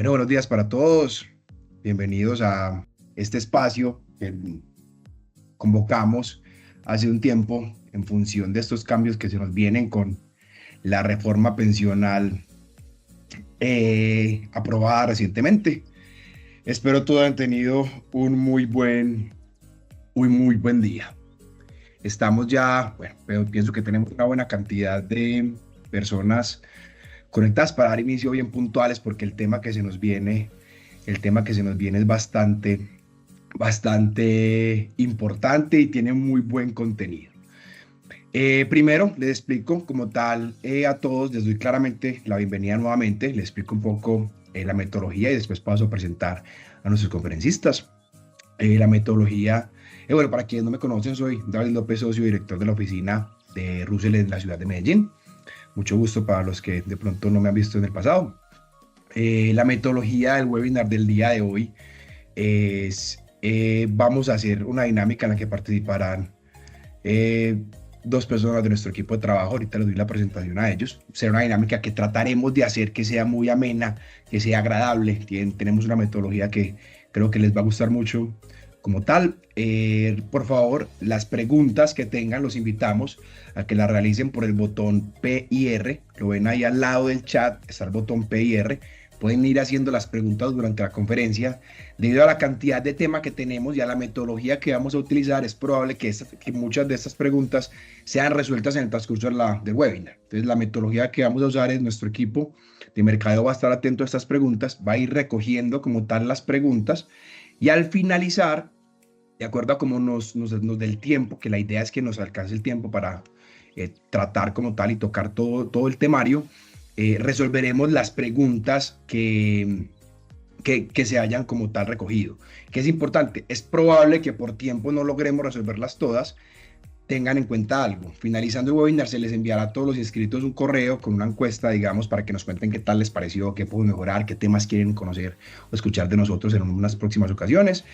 Bueno, buenos días para todos. Bienvenidos a este espacio que convocamos hace un tiempo en función de estos cambios que se nos vienen con la reforma pensional aprobada recientemente. Espero todos hayan tenido un muy buen día. Estamos ya, bueno, pero pienso que tenemos una buena cantidad de personas conectadas para dar inicio bien puntuales porque el tema que se nos viene es bastante importante y tiene muy buen contenido. Primero, les explico como tal a todos, les doy claramente la bienvenida nuevamente, les explico un poco la metodología y después paso a presentar a nuestros conferencistas. La metodología, bueno, para quienes no me conocen, soy David López, socio director de la oficina de Russell en la ciudad de Medellín. Mucho gusto para los que de pronto no me han visto en el pasado. La metodología del webinar del día de hoy es, vamos a hacer una dinámica en la que participarán dos personas de nuestro equipo de trabajo. Ahorita les doy la presentación a ellos. Será una dinámica que trataremos de hacer que sea muy amena, que sea agradable. Tenemos una metodología que creo que les va a gustar mucho como tal. Por favor, las preguntas que tengan los invitamos a que las realicen por el botón P y R. Lo ven ahí al lado del chat, está el botón P y R. Pueden ir haciendo las preguntas durante la conferencia. Debido a la cantidad de tema que tenemos y a la metodología que vamos a utilizar, es probable que muchas de estas preguntas sean resueltas en el transcurso del webinar. Entonces, la metodología que vamos a usar es nuestro equipo de mercadeo va a estar atento a estas preguntas, va a ir recogiendo como tal las preguntas y al finalizar, de acuerdo a cómo nos dé el tiempo, que la idea es que nos alcance el tiempo para tratar como tal y tocar todo el temario, resolveremos las preguntas que se hayan como tal recogido. Que es importante, es probable que por tiempo no logremos resolverlas todas. Tengan en cuenta algo, finalizando el webinar se les enviará a todos los inscritos un correo con una encuesta, digamos, para que nos cuenten qué tal les pareció, qué puedo mejorar, qué temas quieren conocer o escuchar de nosotros en unas próximas ocasiones.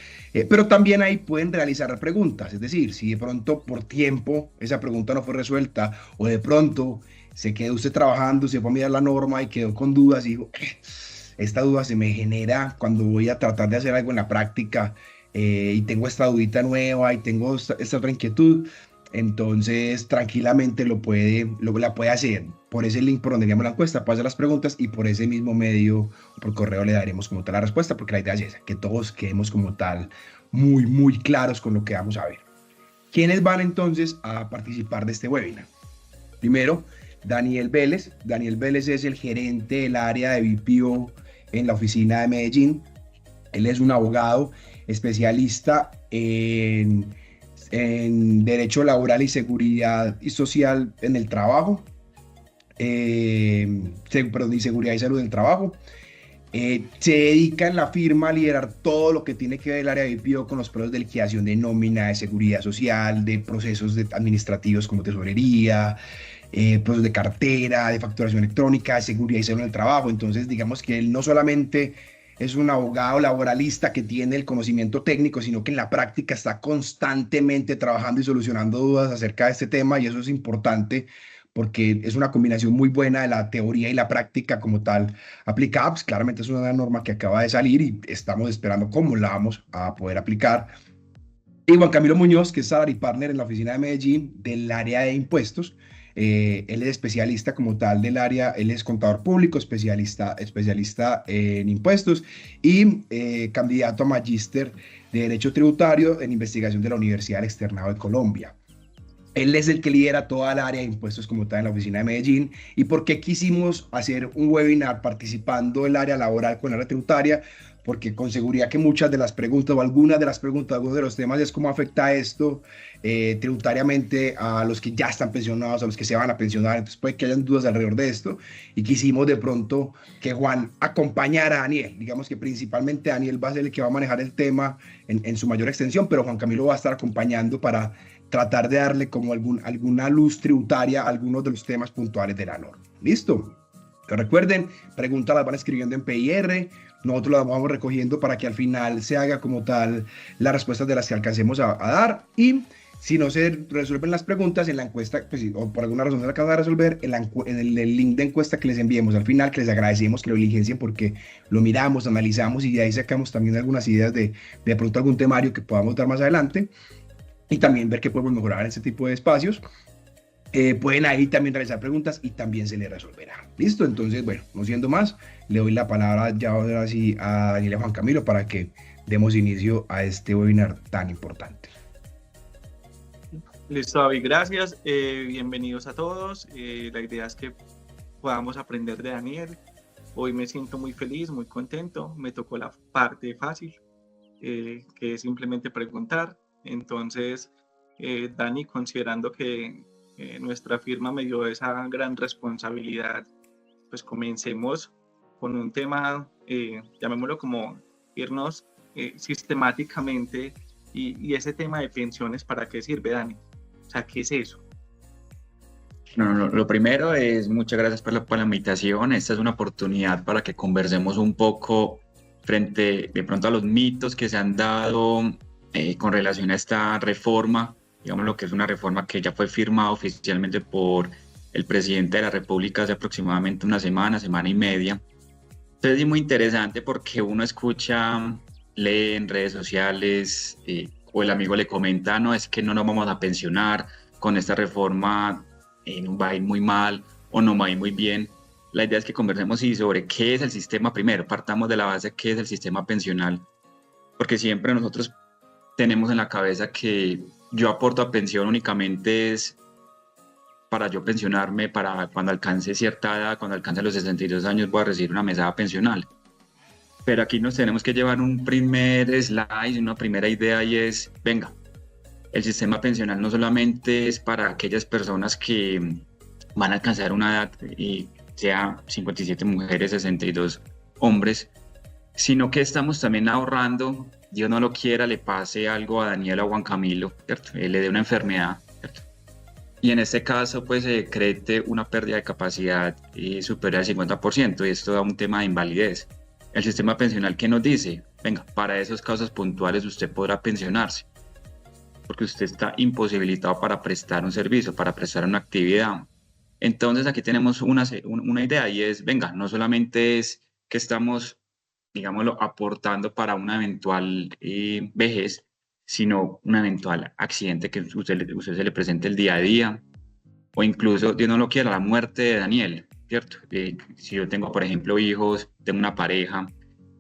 Pero también ahí pueden realizar preguntas, es decir, si de pronto por tiempo esa pregunta no fue resuelta o de pronto se quedó usted trabajando, se fue a mirar la norma y quedó con dudas y dijo, esta duda se me genera cuando voy a tratar de hacer algo en la práctica y tengo esta dudita nueva y tengo esta otra inquietud. Entonces, tranquilamente la puede hacer por ese link por donde enviamos la encuesta, pasa las preguntas y por ese mismo medio, por correo, le daremos como tal la respuesta, porque la idea es esa, que todos quedemos como tal muy claros con lo que vamos a ver. ¿Quiénes van entonces a participar de este webinar? Primero, Daniel Vélez. Daniel Vélez es el gerente del área de BPO en la oficina de Medellín. Él es un abogado especialista en Derecho Laboral y Seguridad y Social en el Trabajo, y Seguridad y Salud en el Trabajo. Se dedica en la firma a liderar todo lo que tiene que ver el área de BPO con los procesos de liquidación de nómina, de seguridad social, de procesos administrativos como tesorería, procesos de cartera, de facturación electrónica, de seguridad y salud en el trabajo. Entonces, digamos que él no solamente es un abogado laboralista que tiene el conocimiento técnico, sino que en la práctica está constantemente trabajando y solucionando dudas acerca de este tema, y eso es importante porque es una combinación muy buena de la teoría y la práctica como tal aplicada. Pues claramente es una norma que acaba de salir y estamos esperando cómo la vamos a poder aplicar. Y Juan Camilo Muñoz, que es Salary Partner en la oficina de Medellín del área de impuestos. Él es especialista como tal del área, él es contador público, especialista en impuestos y candidato a magíster de Derecho Tributario en investigación de la Universidad del Externado de Colombia. Él es el que lidera toda el área de impuestos como tal en la oficina de Medellín. ¿Y por qué quisimos hacer un webinar participando el área laboral con el área tributaria? Porque con seguridad que muchas de las preguntas o algunas de las preguntas, algunos de los temas es cómo afecta esto tributariamente a los que ya están pensionados, a los que se van a pensionar. Entonces puede que hayan dudas alrededor de esto y quisimos de pronto que Juan acompañara a Daniel. Digamos que principalmente Daniel va a ser el que va a manejar el tema en su mayor extensión, pero Juan Camilo va a estar acompañando para tratar de darle como alguna luz tributaria a algunos de los temas puntuales de la norma. ¿Listo? Que recuerden, preguntas las van escribiendo en PIR, nosotros las vamos recogiendo para que al final se haga como tal las respuestas de las que alcancemos a dar, y Si no se resuelven las preguntas en la encuesta, pues, o por alguna razón se acaba de resolver, en el link de encuesta que les enviemos al final, que les agradecemos que lo diligencien porque lo miramos, analizamos y de ahí sacamos también algunas ideas de pronto algún temario que podamos dar más adelante y también ver qué podemos mejorar en ese tipo de espacios. Pueden ahí también realizar preguntas y también se les resolverá. ¿Listo? Entonces, bueno, no siendo más, le doy la palabra ya ahora sí a Daniela Juan Camilo para que demos inicio a este webinar tan importante. Listo, David, gracias. Bienvenidos a todos. La idea es que podamos aprender de Daniel. Hoy me siento muy feliz, muy contento. Me tocó la parte fácil, que es simplemente preguntar. Entonces, Dani, considerando que nuestra firma me dio esa gran responsabilidad, pues comencemos con un tema, llamémoslo como irnos sistemáticamente y ese tema de pensiones, ¿para qué sirve, Dani? O sea, ¿qué es eso? No, lo primero es muchas gracias por la invitación. Esta es una oportunidad para que conversemos un poco frente de pronto a los mitos que se han dado con relación a esta reforma, digamos lo que es una reforma que ya fue firmada oficialmente por el presidente de la República hace aproximadamente una semana, semana y media. Entonces es muy interesante porque uno escucha, lee en redes sociales o el amigo le comenta, no, es que no nos vamos a pensionar con esta reforma, nos va a ir muy mal o no va a ir muy bien. La idea es que conversemos sobre qué es el sistema primero, partamos de la base qué es el sistema pensional, porque siempre nosotros tenemos en la cabeza que yo aporto a pensión únicamente es para yo pensionarme, para cuando alcance cierta edad, cuando alcance los 62 años voy a recibir una mesada pensional. Pero aquí nos tenemos que llevar un primer slide, una primera idea y es, venga, el sistema pensional no solamente es para aquellas personas que van a alcanzar una edad, y sea 57 mujeres, 62 hombres, sino que estamos también ahorrando, Dios no lo quiera, le pase algo a Daniela o Juan Camilo, ¿cierto? Le dé una enfermedad, ¿cierto? Y en este caso, pues se decrete una pérdida de capacidad superior al 50%, y esto da un tema de invalidez. El sistema pensional, ¿qué nos dice? Venga, para esos casos puntuales usted podrá pensionarse, porque usted está imposibilitado para prestar un servicio, para prestar una actividad. Entonces aquí tenemos una idea y es, venga, no solamente es que estamos, digámoslo, aportando para una eventual vejez, sino un eventual accidente que usted se le presente el día a día, o incluso, Dios no lo quiera, la muerte de Daniel, ¿cierto? Si yo tengo, por ejemplo, hijos, tengo una pareja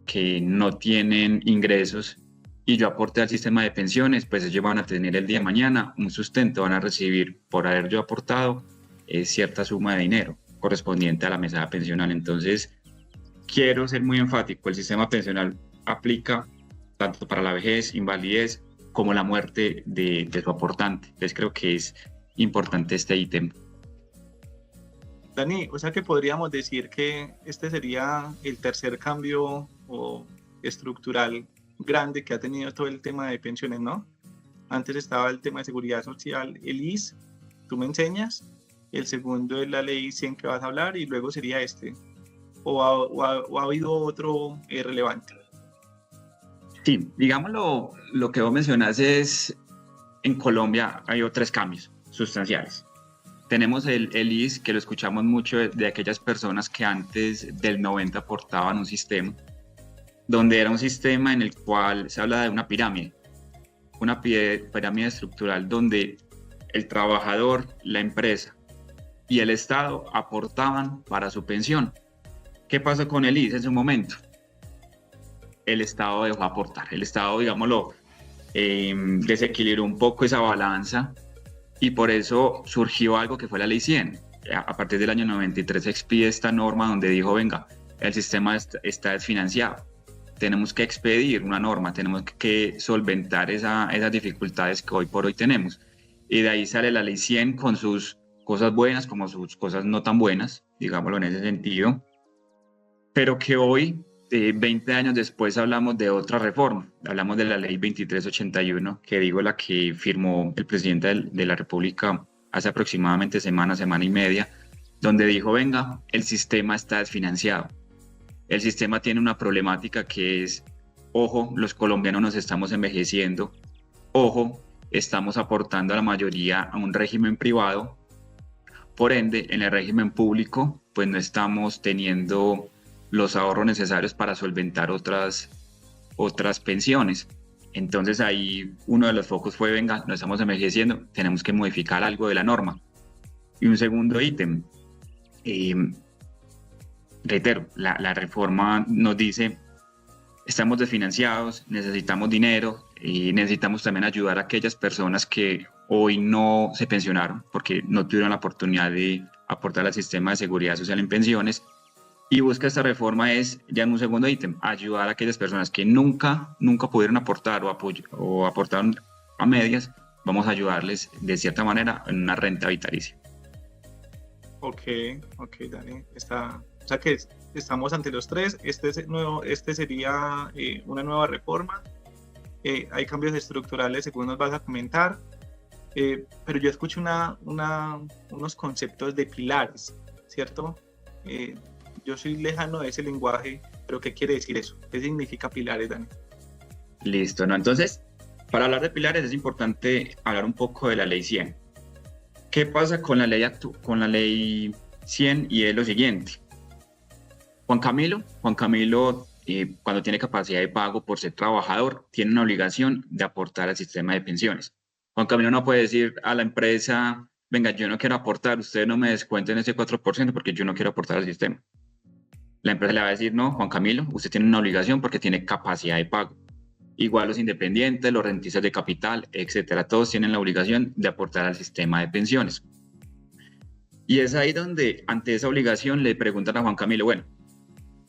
que no tienen ingresos y yo aporté al sistema de pensiones, pues ellos van a tener el día de mañana un sustento, van a recibir por haber yo aportado cierta suma de dinero correspondiente a la mesada pensional. Entonces, quiero ser muy enfático, el sistema pensional aplica tanto para la vejez, invalidez, como la muerte de su aportante. Entonces creo que es importante este ítem. Dani, o sea que podríamos decir que este sería el tercer cambio o estructural grande que ha tenido todo el tema de pensiones, ¿no? Antes estaba el tema de seguridad social, el IS, tú me enseñas, el segundo es la ley 100 que vas a hablar y luego sería este. ¿O ha habido otro relevante? Sí, digamos lo que vos mencionas es, en Colombia hay otros cambios sustanciales. Tenemos el IS, que lo escuchamos mucho de aquellas personas que antes del 90 aportaban un sistema, donde era un sistema en el cual se habla de una pirámide estructural donde el trabajador, la empresa y el Estado aportaban para su pensión. ¿Qué pasó con el IS en su momento? El Estado dejó aportar, el Estado, digámoslo, desequilibró un poco esa balanza y por eso surgió algo que fue la Ley 100. A partir del año 93 se expide esta norma donde dijo, venga, el sistema está desfinanciado. Tenemos que expedir una norma, tenemos que solventar esas dificultades que hoy por hoy tenemos. Y de ahí sale la Ley 100 con sus cosas buenas como sus cosas no tan buenas, digámoslo en ese sentido, pero que hoy, 20 años después, hablamos de otra reforma. Hablamos de la Ley 2381, que digo la que firmó el presidente de la República hace aproximadamente semana y media, donde dijo, venga, el sistema está desfinanciado. El sistema tiene una problemática que es, ojo, los colombianos nos estamos envejeciendo, ojo, estamos aportando a la mayoría a un régimen privado. Por ende, en el régimen público, pues no estamos teniendo los ahorros necesarios para solventar otras pensiones. Entonces ahí uno de los focos fue, venga, nos estamos envejeciendo, tenemos que modificar algo de la norma. Y un segundo ítem, reitero, la reforma nos dice, estamos desfinanciados, necesitamos dinero y necesitamos también ayudar a aquellas personas que hoy no se pensionaron porque no tuvieron la oportunidad de aportar al sistema de seguridad social en pensiones. Y busca esta reforma es, ya en un segundo ítem, ayudar a aquellas personas que nunca pudieron aportar o aportaron a medias, vamos a ayudarles de cierta manera en una renta vitalicia. Ok, Dani. O sea que estamos ante los tres. Este sería una nueva reforma. Hay cambios estructurales, según nos vas a comentar. Pero yo escucho unos conceptos de pilares, ¿cierto? Yo soy lejano de ese lenguaje, pero ¿qué quiere decir eso? ¿Qué significa pilares, Dani? Listo, ¿no? Entonces, para hablar de pilares es importante hablar un poco de la ley 100. ¿Qué pasa con la ley 100? Y es lo siguiente. Juan Camilo, cuando tiene capacidad de pago por ser trabajador, tiene una obligación de aportar al sistema de pensiones. Juan Camilo no puede decir a la empresa, venga, yo no quiero aportar, ustedes no me descuenten ese 4% porque yo no quiero aportar al sistema. La empresa le va a decir, no, Juan Camilo, usted tiene una obligación porque tiene capacidad de pago. Igual los independientes, los rentistas de capital, etcétera, todos tienen la obligación de aportar al sistema de pensiones. Y es ahí donde, ante esa obligación, le preguntan a Juan Camilo, bueno,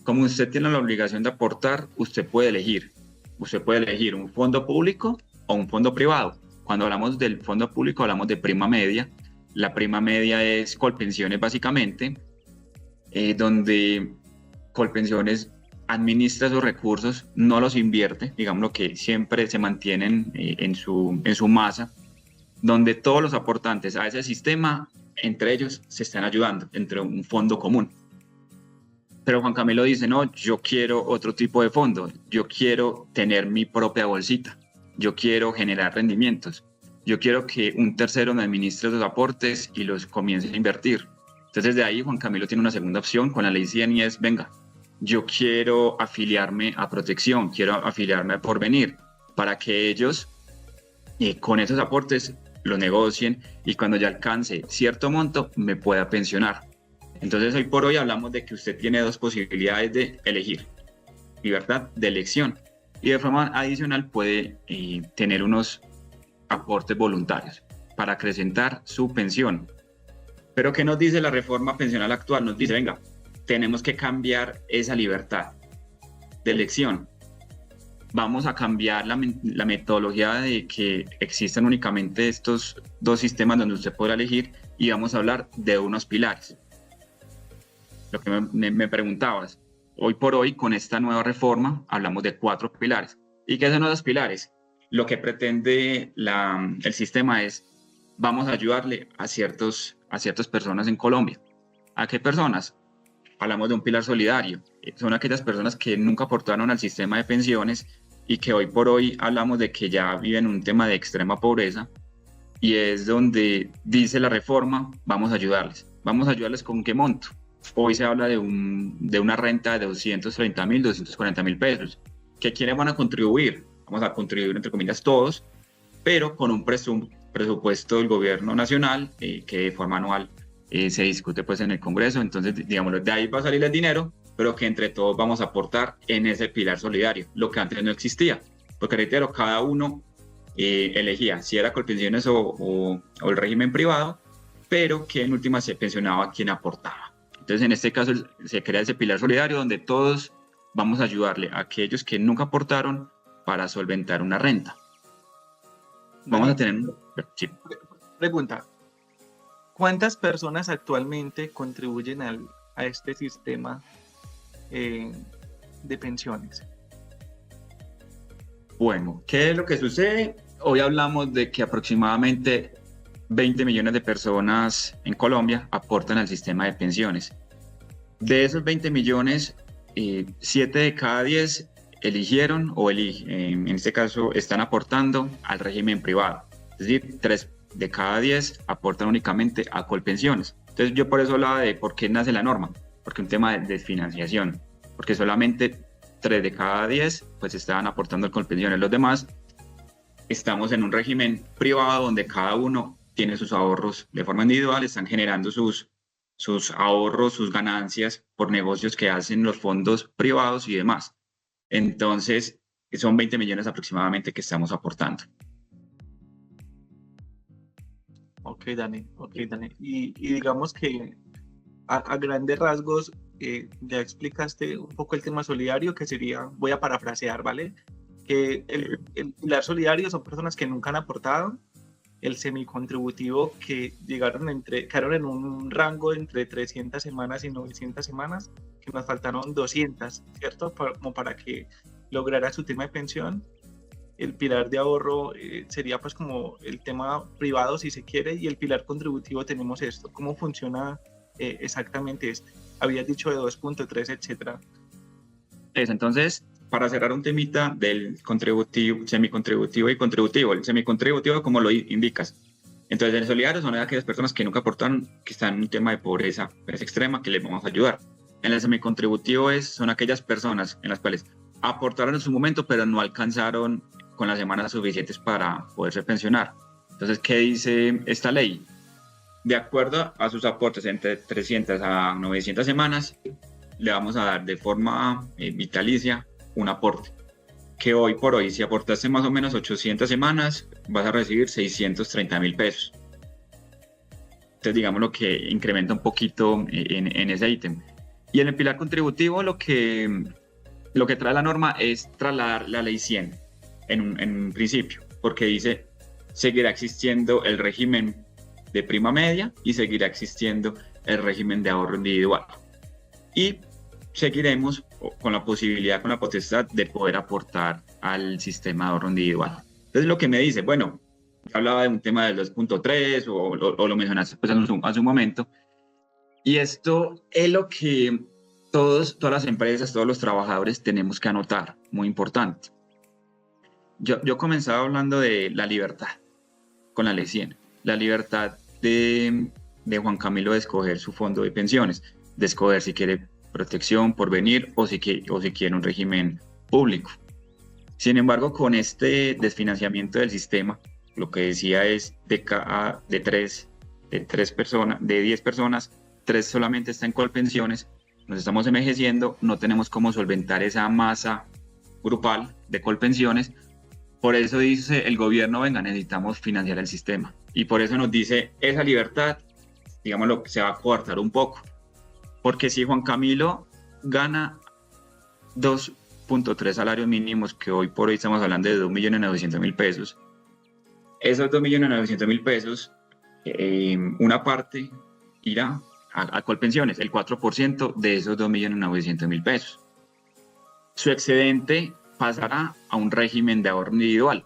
como usted tiene la obligación de aportar, usted puede elegir un fondo público o un fondo privado. Cuando hablamos del fondo público, hablamos de prima media. La prima media es Colpensiones, básicamente, donde Colpensiones administra esos recursos, no los invierte, digamos que siempre se mantienen en su masa, donde todos los aportantes a ese sistema, entre ellos, se están ayudando entre un fondo común. Pero Juan Camilo dice, no, yo quiero otro tipo de fondo, yo quiero tener mi propia bolsita, yo quiero generar rendimientos, yo quiero que un tercero me administre los aportes y los comience a invertir. Entonces de ahí Juan Camilo tiene una segunda opción con la ley 100 y es, venga, yo quiero afiliarme a Protección, quiero afiliarme a Porvenir, para que ellos con esos aportes lo negocien y cuando ya alcance cierto monto me pueda pensionar. Entonces hoy por hoy hablamos de que usted tiene dos posibilidades de elegir, libertad de elección, y de forma adicional puede tener unos aportes voluntarios para acrecentar su pensión. Pero ¿qué nos dice la reforma pensional actual? Nos dice, venga, tenemos que cambiar esa libertad de elección. Vamos a cambiar la metodología de que existan únicamente estos dos sistemas donde usted podrá elegir y vamos a hablar de unos pilares. Lo que me preguntabas, hoy por hoy con esta nueva reforma hablamos de 4 pilares. ¿Y qué son esos pilares? Lo que pretende el sistema es, vamos a ayudarle a ciertas personas en Colombia. ¿A qué personas? Hablamos de un pilar solidario. Son aquellas personas que nunca aportaron al sistema de pensiones y que hoy por hoy hablamos de que ya viven un tema de extrema pobreza y es donde dice la reforma, vamos a ayudarles. ¿Vamos a ayudarles con qué monto? Hoy se habla de una renta de 230.000, 240.000 pesos. ¿Que quiénes van a contribuir? Vamos a contribuir, entre comillas, todos, pero con un presupuesto del gobierno nacional que de forma anual se discute pues en el Congreso. Entonces, digamos, de ahí va a salir el dinero, pero que entre todos vamos a aportar en ese pilar solidario, lo que antes no existía. Porque reitero, cada uno elegía si era Colpensiones o el régimen privado, pero que en última se pensionaba quien aportaba. Entonces, en este caso se crea ese pilar solidario donde todos vamos a ayudarle a aquellos que nunca aportaron para solventar una renta. Vamos a tener... Sí. Pregunta, ¿cuántas personas actualmente contribuyen a este sistema de pensiones? Bueno, ¿qué es lo que sucede? Hoy hablamos de que aproximadamente 20 millones de personas en Colombia aportan al sistema de pensiones. De esos 20 millones, 7 de cada 10 eligieron o en este caso están aportando al régimen privado. Es decir, 3 de cada 10 aportan únicamente a Colpensiones. Entonces yo por eso hablaba de por qué nace la norma, porque un tema de desfinanciación, porque solamente 3 de cada 10 pues estaban aportando a Colpensiones. Los demás estamos en un régimen privado donde cada uno tiene sus ahorros de forma individual, están generando sus ahorros, sus ganancias por negocios que hacen los fondos privados y demás. Entonces, son 20 millones aproximadamente que estamos aportando. Ok, Dani. Y digamos que a grandes rasgos ya explicaste un poco el tema solidario, que sería, voy a parafrasear, ¿vale? Que el pilar solidario son personas que nunca han aportado, el semicontributivo que quedaron en un rango entre 300 semanas y 900 semanas, que nos faltaron 200, ¿cierto? Como para que lograra su tema de pensión. El pilar de ahorro sería pues como el tema privado, si se quiere, y el pilar contributivo tenemos esto. ¿Cómo funciona exactamente esto? Habías dicho de 2.3, etcétera. Entonces, para cerrar un temita del contributivo, semicontributivo y contributivo. El semicontributivo, como lo indicas. Entonces, el solidario son aquellas personas que nunca aportan, que están en un tema de pobreza extrema, que les vamos a ayudar. En el semicontributivo son aquellas personas en las cuales aportaron en su momento, pero no alcanzaron con las semanas suficientes para poderse pensionar. Entonces, ¿qué dice esta ley? De acuerdo a sus aportes entre 300 a 900 semanas, le vamos a dar de forma vitalicia un aporte, que hoy por hoy, si aportaste más o menos 800 semanas, vas a recibir 630.000 pesos. Entonces, digamos lo que incrementa un poquito en ese ítem. Y en el pilar contributivo, lo que trae la norma es trasladar la ley 100 en un principio, porque dice, seguirá existiendo el régimen de prima media y seguirá existiendo el régimen de ahorro individual. Y seguiremos con la posibilidad, con la potestad de poder aportar al sistema de ahorro individual. Entonces, lo que me dice, bueno, hablaba de un tema del 2.3 o lo mencionaste pues, hace un momento, y esto es lo que todas las empresas, todos los trabajadores tenemos que anotar, muy importante. Yo comenzaba hablando de la libertad con la ley 100, la libertad de Juan Camilo de escoger su fondo de pensiones, de escoger si quiere protección, porvenir o si quiere un régimen público. Sin embargo, con este desfinanciamiento del sistema, lo que decía es de 10 personas, 3 solamente están en Colpensiones, nos estamos envejeciendo, no tenemos cómo solventar esa masa grupal de Colpensiones. Por eso dice el gobierno, venga, necesitamos financiar el sistema. Y por eso nos dice, esa libertad, digámoslo, se va a coartar un poco. Porque si Juan Camilo gana 2.3 salarios mínimos, que hoy por hoy estamos hablando de 2.900.000 pesos, esos 2.900.000 pesos, una parte irá a Colpensiones, el 4% de esos 2.900.000 pesos. Su excedente pasará a un régimen de ahorro individual.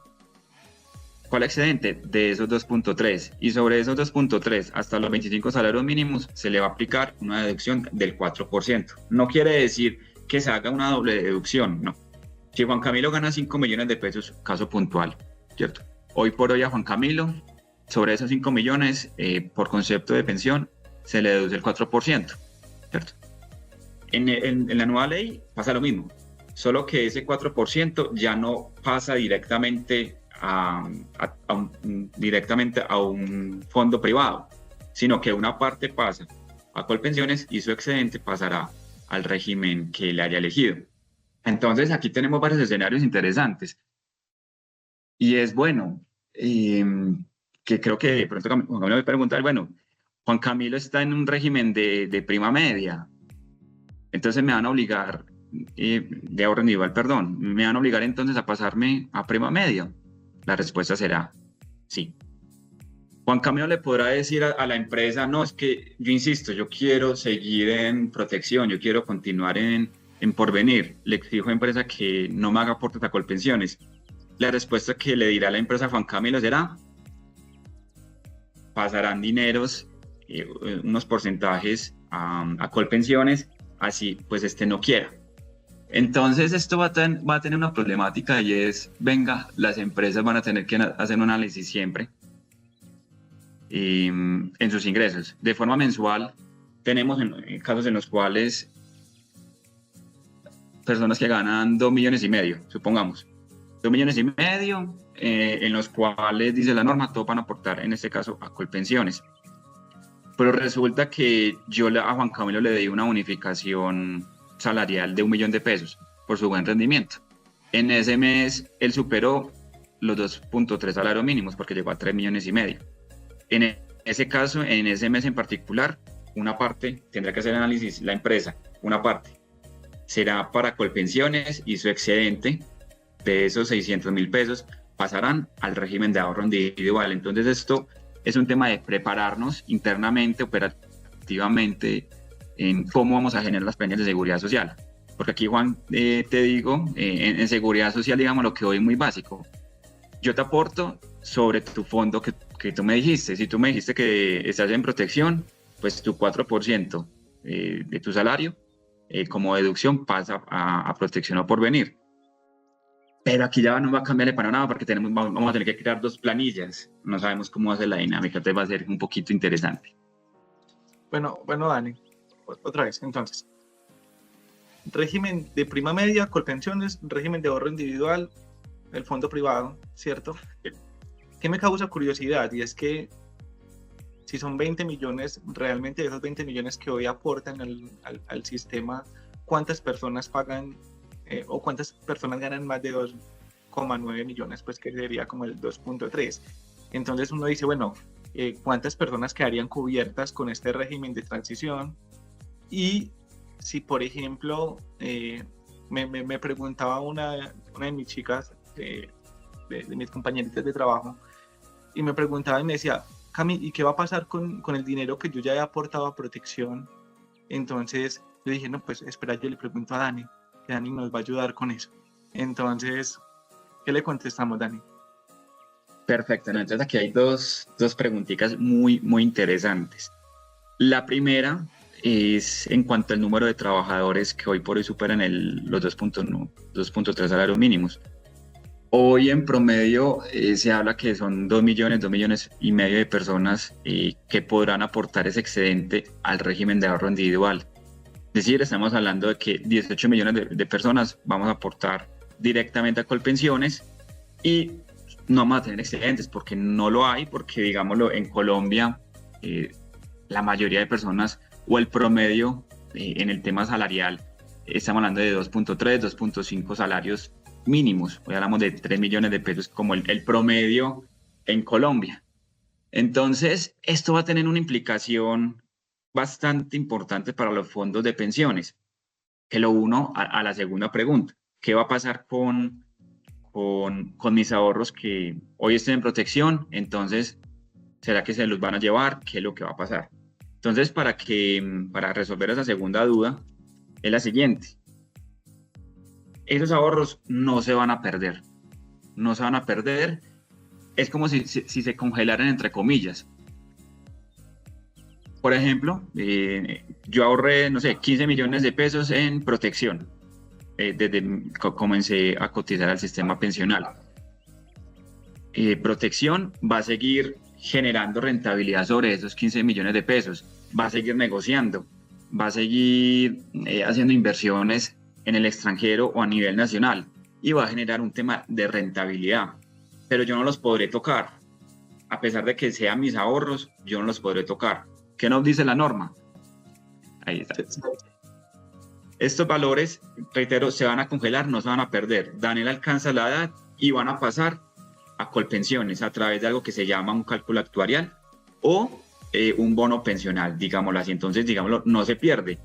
¿Cuál excedente? De esos 2.3. Y sobre esos 2.3 hasta los 25 salarios mínimos se le va a aplicar una deducción del 4%. No quiere decir que se haga una doble deducción, no. Si Juan Camilo gana 5 millones de pesos, caso puntual, ¿cierto? Hoy por hoy a Juan Camilo, sobre esos 5 millones, por concepto de pensión, se le deduce el 4%, ¿cierto? En la nueva ley pasa lo mismo, solo que ese 4% ya no pasa directamente a un fondo privado, sino que una parte pasa a Colpensiones y su excedente pasará al régimen que le haya elegido. Entonces aquí tenemos varios escenarios interesantes y es bueno que creo que de pronto Juan Camilo me preguntar, bueno, Juan Camilo está en un régimen de prima media, entonces me van a obligar de ahorro individual, perdón, me van a obligar entonces a pasarme a prima media. La respuesta será sí. Juan Camilo le podrá decir a la empresa, no, es que yo insisto, yo quiero seguir en protección, yo quiero continuar en porvenir. Le exijo a la empresa que no me haga aportes a Colpensiones. La respuesta que le dirá la empresa a Juan Camilo será, pasarán dineros, unos porcentajes a Colpensiones, así pues no quiera. Entonces esto va a tener una problemática y es, venga, las empresas van a tener que hacer un análisis siempre en sus ingresos. De forma mensual, tenemos casos en los cuales personas que ganan 2,5 millones, supongamos, 2,5 millones, en los cuales dice la norma, todos van a aportar, en este caso, a Colpensiones. Pero resulta que yo a Juan Camilo le di una bonificación salarial de 1 millón de pesos por su buen rendimiento. En ese mes, él superó los 2.3 salarios mínimos porque llegó a 3,5 millones. En ese caso, en ese mes en particular, una parte tendrá que hacer análisis la empresa, una parte será para Colpensiones y su excedente de esos 600,000 pesos pasarán al régimen de ahorro individual. Entonces esto es un tema de prepararnos internamente, operativamente, en cómo vamos a generar las premias de seguridad social. Porque aquí, Juan, te digo, en seguridad social, digamos, lo que hoy es muy básico. Yo te aporto sobre tu fondo que tú me dijiste. Si tú me dijiste que estás en protección, pues tu 4% de tu salario como deducción pasa a protección o porvenir. Pero aquí ya no va a cambiar el panorama porque vamos a tener que crear 2 planillas. No sabemos cómo va a ser la dinámica, entonces va a ser un poquito interesante. Bueno, Dani, otra vez, entonces. Régimen de prima media, Colpensiones, régimen de ahorro individual, el fondo privado, ¿cierto? ¿Qué me causa curiosidad? Y es que si son 20 millones, realmente de esos 20 millones que hoy aportan al sistema, ¿cuántas personas pagan o cuántas personas ganan más de 2,9 millones? Pues que sería como el 2.3. Entonces uno dice, bueno, ¿cuántas personas quedarían cubiertas con este régimen de transición? Y si, por ejemplo, me preguntaba una de mis chicas, de mis compañeritas de trabajo, y me preguntaba y me decía, Cami, ¿y qué va a pasar con el dinero que yo ya he aportado a protección? Entonces yo dije, no, pues espera, yo le pregunto a Dani, que Dani nos va a ayudar con eso. Entonces, ¿qué le contestamos, Dani? Perfecto, ¿no? Entonces aquí hay dos preguntitas muy, muy interesantes. La primera es en cuanto al número de trabajadores que hoy por hoy superan los 2.3 salarios mínimos. Hoy en promedio se habla que son 2 millones, 2,5 millones de personas que podrán aportar ese excedente al régimen de ahorro individual. Es decir, estamos hablando de que 18 millones de personas vamos a aportar directamente a Colpensiones y no vamos a tener excedentes porque no lo hay, porque digámoslo, en Colombia la mayoría de personas o el promedio en el tema salarial, estamos hablando de 2.3, 2.5 salarios mínimos. Hoy hablamos de 3 millones de pesos como el promedio en Colombia. Entonces, esto va a tener una implicación bastante importante para los fondos de pensiones. Que lo uno a la segunda pregunta, ¿qué va a pasar con mis ahorros que hoy estén en protección? Entonces, ¿será que se los van a llevar? ¿Qué es lo que va a pasar? Entonces, para resolver esa segunda duda, es la siguiente. Esos ahorros no se van a perder. No se van a perder. Es como si se congelaran, entre comillas. Por ejemplo, yo ahorré, no sé, 15 millones de pesos en protección desde que comencé a cotizar al sistema pensional. Protección va a seguir generando rentabilidad sobre esos 15 millones de pesos. Va a seguir negociando. Va a seguir haciendo inversiones en el extranjero o a nivel nacional y va a generar un tema de rentabilidad, pero yo no los podré tocar, a pesar de que sean mis ahorros, yo no los podré tocar. ¿Qué nos dice la norma? Ahí está. Estos valores, reitero, se van a congelar, no se van a perder. Daniel alcanza la edad y van a pasar a Colpensiones a través de algo que se llama un cálculo actuarial o un bono pensional, digámoslo así. Entonces, digámoslo, no se pierde.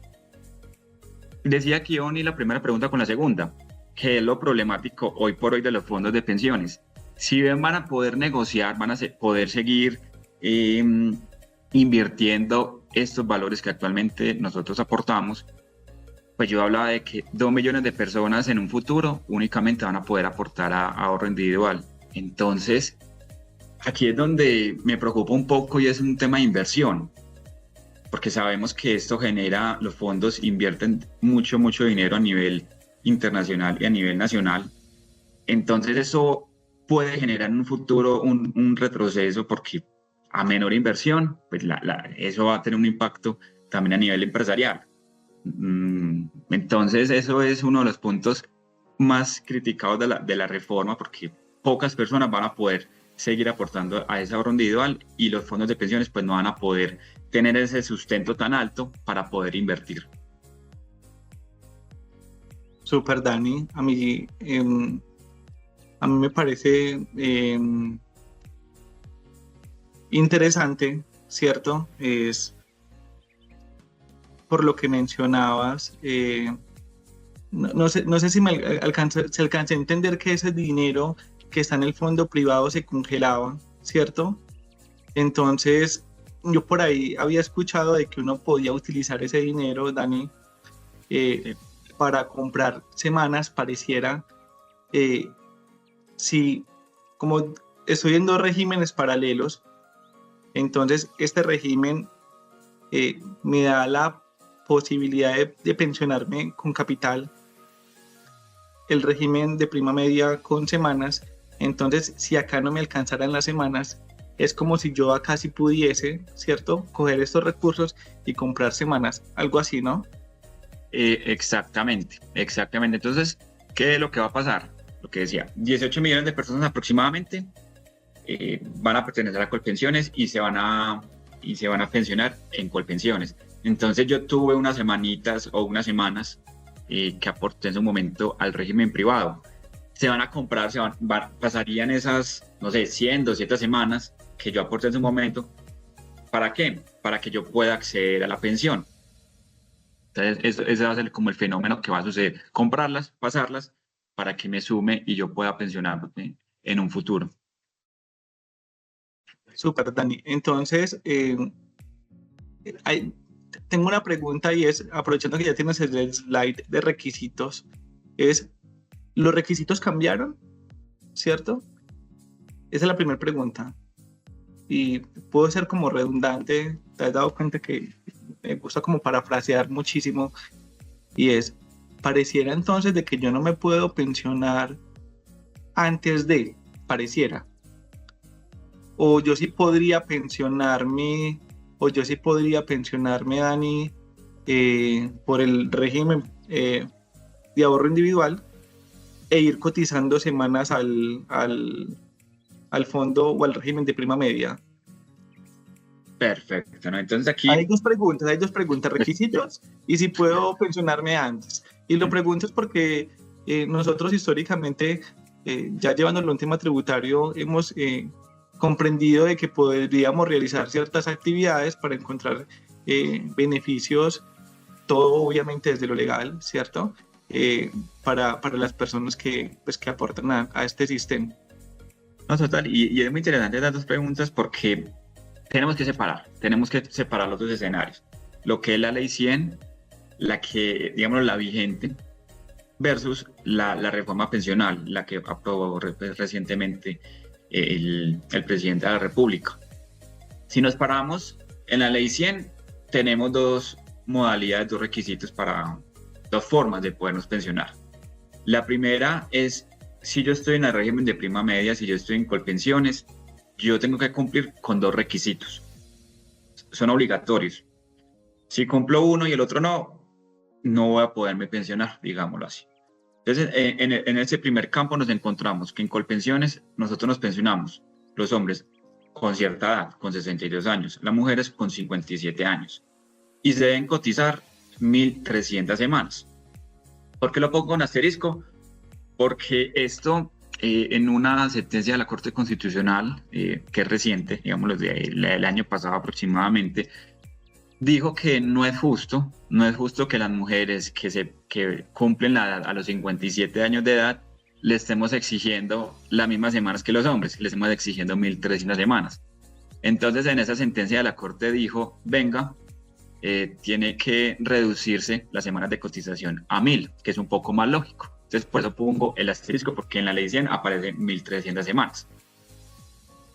Decía aquí Oni la primera pregunta con la segunda, ¿qué es lo problemático hoy por hoy de los fondos de pensiones? Si bien van a poder negociar, van a poder seguir invirtiendo estos valores que actualmente nosotros aportamos, pues yo hablaba de que 2 millones de personas en un futuro únicamente van a poder aportar a ahorro individual. Entonces, aquí es donde me preocupa un poco y es un tema de inversión. Porque sabemos que esto genera, los fondos invierten mucho dinero a nivel internacional y a nivel nacional. Entonces eso puede generar en un futuro un retroceso porque a menor inversión, pues eso va a tener un impacto también a nivel empresarial. Entonces, eso es uno de los puntos más criticados de la reforma, porque pocas personas van a poder seguir aportando a ese ahorro individual y los fondos de pensiones pues no van a poder tener ese sustento tan alto para poder invertir. Súper, Dani. A mí me parece interesante, ¿cierto? Es por lo que mencionabas. No sé si se alcanza a entender que ese dinero que está en el fondo privado se congelaba, ¿cierto? Entonces, yo por ahí había escuchado de que uno podía utilizar ese dinero, Dani, para comprar semanas. Pareciera, si como estoy en 2 regímenes paralelos, entonces este régimen me da la posibilidad de pensionarme con capital, el régimen de prima media con semanas. Entonces, si acá no me alcanzaran las semanas, es como si yo acá sí pudiese, ¿cierto?, coger estos recursos y comprar semanas, algo así, ¿no? Exactamente. Entonces, ¿qué es lo que va a pasar? Lo que decía, 18 millones de personas aproximadamente van a pertenecer a Colpensiones y se van a pensionar en Colpensiones. Entonces yo tuve unas semanitas o unas semanas que aporté en su momento al régimen privado. Se van a comprar, pasarían esas, no sé, 100, 200 semanas que yo aporté en su momento. ¿Para qué? Para que yo pueda acceder a la pensión. Entonces, ese va a ser como el fenómeno que va a suceder. Comprarlas, pasarlas, para que me sume y yo pueda pensionarme en un futuro. Súper, Dani. Entonces, tengo una pregunta y es, aprovechando que ya tienes el slide de requisitos, ¿los requisitos cambiaron? ¿Cierto? Esa es la primera pregunta. Y puedo ser como redundante, te has dado cuenta que me gusta como parafrasear muchísimo, y pareciera entonces de que yo no me puedo pensionar antes de, pareciera. O yo sí podría pensionarme, Dani, por el régimen de ahorro individual e ir cotizando semanas al fondo o al régimen de prima media. Perfecto, ¿no? Entonces aquí... Hay dos preguntas, requisitos y si puedo pensionarme antes. Y lo pregunto es porque nosotros históricamente, ya llevándolo a un tema tributario, hemos comprendido de que podríamos realizar ciertas actividades para encontrar beneficios, todo obviamente desde lo legal, ¿cierto? Para las personas que aportan a este sistema. No, total, y es muy interesante estas dos preguntas porque tenemos que separar los dos escenarios. Lo que es la ley 100, la vigente, versus la reforma pensional, la que aprobó recientemente el presidente de la República. Si nos paramos en la ley 100, tenemos dos modalidades, dos requisitos dos formas de podernos pensionar. La primera es, si yo estoy en el régimen de prima media, si yo estoy en Colpensiones, yo tengo que cumplir con 2 requisitos. Son obligatorios. Si cumplo uno y el otro no voy a poderme pensionar, digámoslo así. Entonces, en ese primer campo nos encontramos que en Colpensiones nosotros nos pensionamos, los hombres con cierta edad, con 62 años, las mujeres con 57 años, y se deben cotizar 1.300 semanas. ¿Por qué lo pongo en asterisco? Porque esto, en una sentencia de la Corte Constitucional, que es reciente, digamos, del año pasado aproximadamente, dijo que no es justo que las mujeres que cumplen la edad a los 57 años de edad le estemos exigiendo las mismas semanas que los hombres, le estemos exigiendo 1.300 semanas. Entonces, en esa sentencia de la Corte dijo, venga, tiene que reducirse las semanas de cotización a 1.000, que es un poco más lógico. Entonces, por eso pongo el asterisco, porque en la ley 100 aparecen 1.300 semanas.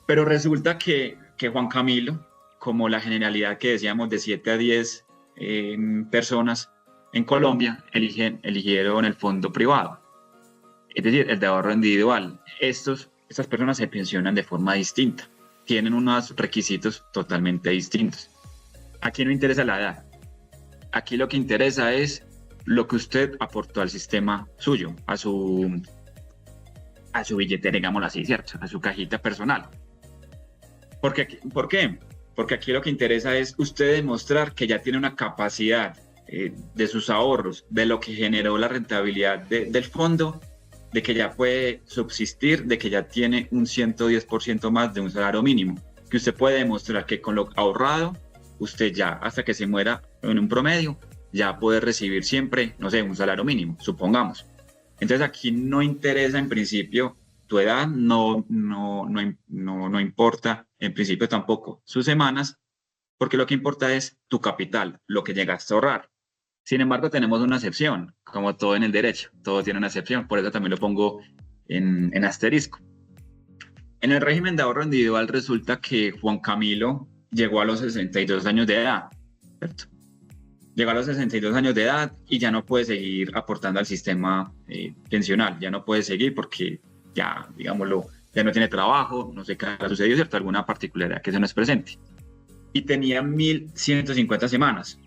Pero resulta que Juan Camilo, como la generalidad que decíamos de 7 a 10 personas en Colombia, eligieron el fondo privado, es decir, el de ahorro individual. Estas personas se pensionan de forma distinta, tienen unos requisitos totalmente distintos. Aquí no interesa la edad. Aquí lo que interesa es lo que usted aportó al sistema suyo, a su billetera, digámoslo así, ¿cierto? A su cajita personal. ¿Por qué? Porque aquí lo que interesa es usted demostrar que ya tiene una capacidad de sus ahorros, de lo que generó la rentabilidad del fondo, de que ya puede subsistir, de que ya tiene un 110% más de un salario mínimo, que usted puede demostrar que con lo ahorrado, usted ya hasta que se muera en un promedio, ya puede recibir siempre, no sé, un salario mínimo, supongamos. Entonces aquí no interesa en principio tu edad, no importa en principio tampoco sus semanas, porque lo que importa es tu capital, lo que llegaste a ahorrar. Sin embargo, tenemos una excepción, como todo en el derecho, todo tiene una excepción, por eso también lo pongo en asterisco. En el régimen de ahorro individual resulta que Juan Camilo llegó a los 62 años de edad, ¿cierto? Llegó a los 62 años de edad y ya no puede seguir aportando al sistema pensional, ya no puede seguir porque ya, digámoslo, ya no tiene trabajo, no sé qué ha sucedido, ¿cierto? Alguna particularidad que se nos presente. Y tenía 1.150 semanas.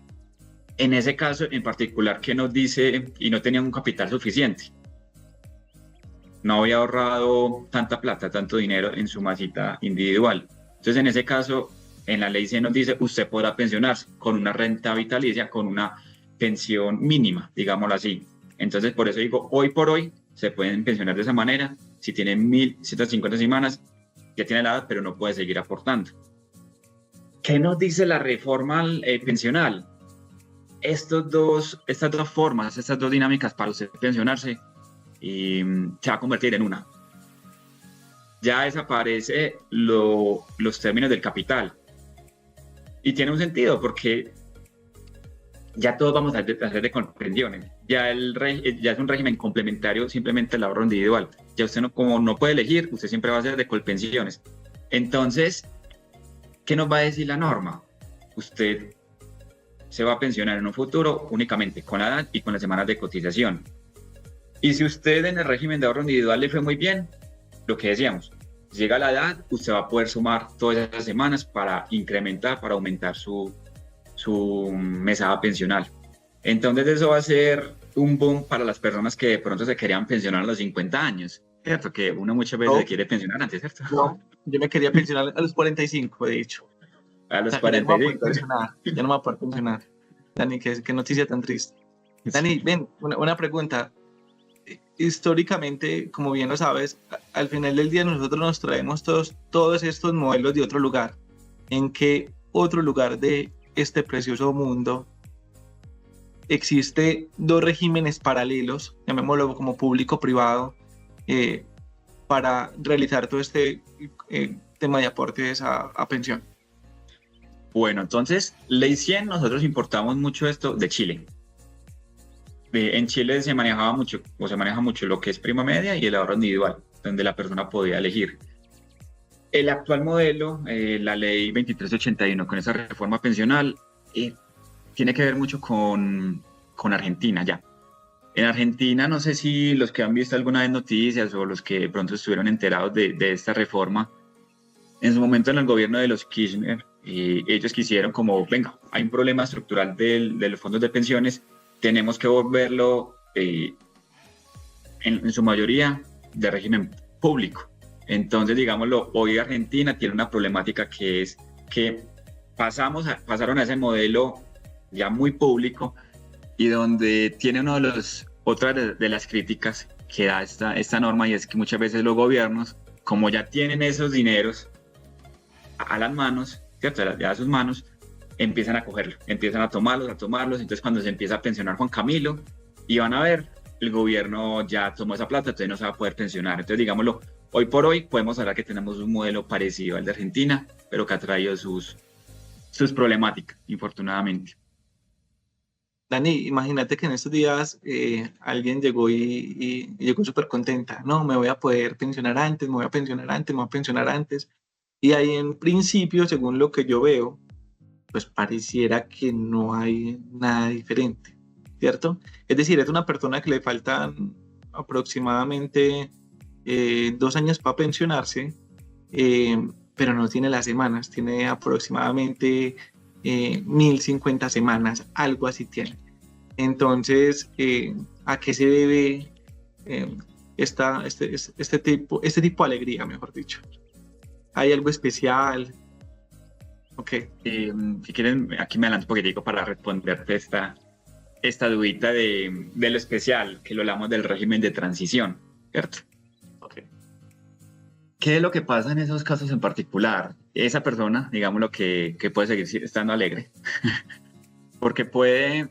En ese caso en particular que nos dice, y no tenía un capital suficiente, no había ahorrado tanta plata, tanto dinero en su masita individual. Entonces en ese caso, en la ley se nos dice, usted podrá pensionarse con una renta vitalicia, con una pensión mínima, digámoslo así. Entonces por eso digo, hoy por hoy se pueden pensionar de esa manera, si tienen 1.150 semanas, ya tiene la edad, pero no puede seguir aportando. ¿Qué nos dice la reforma pensional? Estas dos formas, estas dos dinámicas para usted pensionarse, se va a convertir en una. Ya desaparece los términos del capital. Y tiene un sentido porque ya todos vamos a hacer de pensiones. Ya es un régimen complementario simplemente al ahorro individual. Ya usted como no puede elegir, usted siempre va a hacer de colpensiones. Entonces, ¿qué nos va a decir la norma? Usted se va a pensionar en un futuro únicamente con la edad y con las semanas de cotización. Y si usted en el régimen de ahorro individual le fue muy bien, lo que decíamos, llega a la edad, usted va a poder sumar todas esas semanas para incrementar, para aumentar su mesada pensional. Entonces eso va a ser un boom para las personas que de pronto se querían pensionar a los 50 años, ¿cierto? Que uno muchas veces se quiere pensionar antes, ¿cierto? No, yo me quería pensionar a los 45, de hecho. A los 45. Ya no me voy a poder pensionar. Dani, qué noticia tan triste. Dani, ven, una pregunta. Históricamente, como bien lo sabes, al final del día nosotros nos traemos todos estos modelos de otro lugar. ¿En qué otro lugar de este precioso mundo existe dos regímenes paralelos, llamémoslo como público-privado, para realizar todo este tema de aportes a pensión? Bueno, entonces, Ley 100, nosotros importamos mucho esto de Chile. En Chile se maneja mucho lo que es prima media y el ahorro individual, donde la persona podía elegir. El actual modelo, la ley 2381, con esa reforma pensional, tiene que ver mucho con Argentina ya. En Argentina, no sé si los que han visto alguna vez noticias o los que de pronto estuvieron enterados de esta reforma, en su momento en el gobierno de los Kirchner, ellos quisieron como, venga, hay un problema estructural de los fondos de pensiones, tenemos que volverlo en su mayoría de régimen público. Entonces, digámoslo, hoy Argentina tiene una problemática que es que pasaron a ese modelo ya muy público y donde tiene otra de las críticas que da esta norma, y es que muchas veces los gobiernos, como ya tienen esos dineros a las manos, ¿cierto? Ya a sus manos, empiezan a cogerlo, empiezan a tomarlos, entonces cuando se empieza a pensionar Juan Camilo, y van a ver, el gobierno ya tomó esa plata, entonces no se va a poder pensionar. Entonces, digámoslo, hoy por hoy podemos hablar que tenemos un modelo parecido al de Argentina, pero que ha traído sus problemáticas, infortunadamente. Dani, imagínate que en estos días alguien llegó y llegó súper contenta. No, me voy a poder pensionar antes, me voy a pensionar antes. Y ahí en principio, según lo que yo veo, pues pareciera que no hay nada diferente, ¿cierto? Es decir, es una persona que le faltan aproximadamente 2 años para pensionarse, pero no tiene las semanas, tiene aproximadamente 1050 semanas, algo así tiene. Entonces, ¿a qué se debe este tipo de alegría, mejor dicho? ¿Hay algo especial? Ok. Si quieren, aquí me adelanto un poquitico para responderte esta dudita de lo especial, que lo hablamos del régimen de transición, ¿cierto? Ok. ¿Qué es lo que pasa en esos casos en particular? Esa persona, digámoslo, que puede seguir estando alegre, porque puede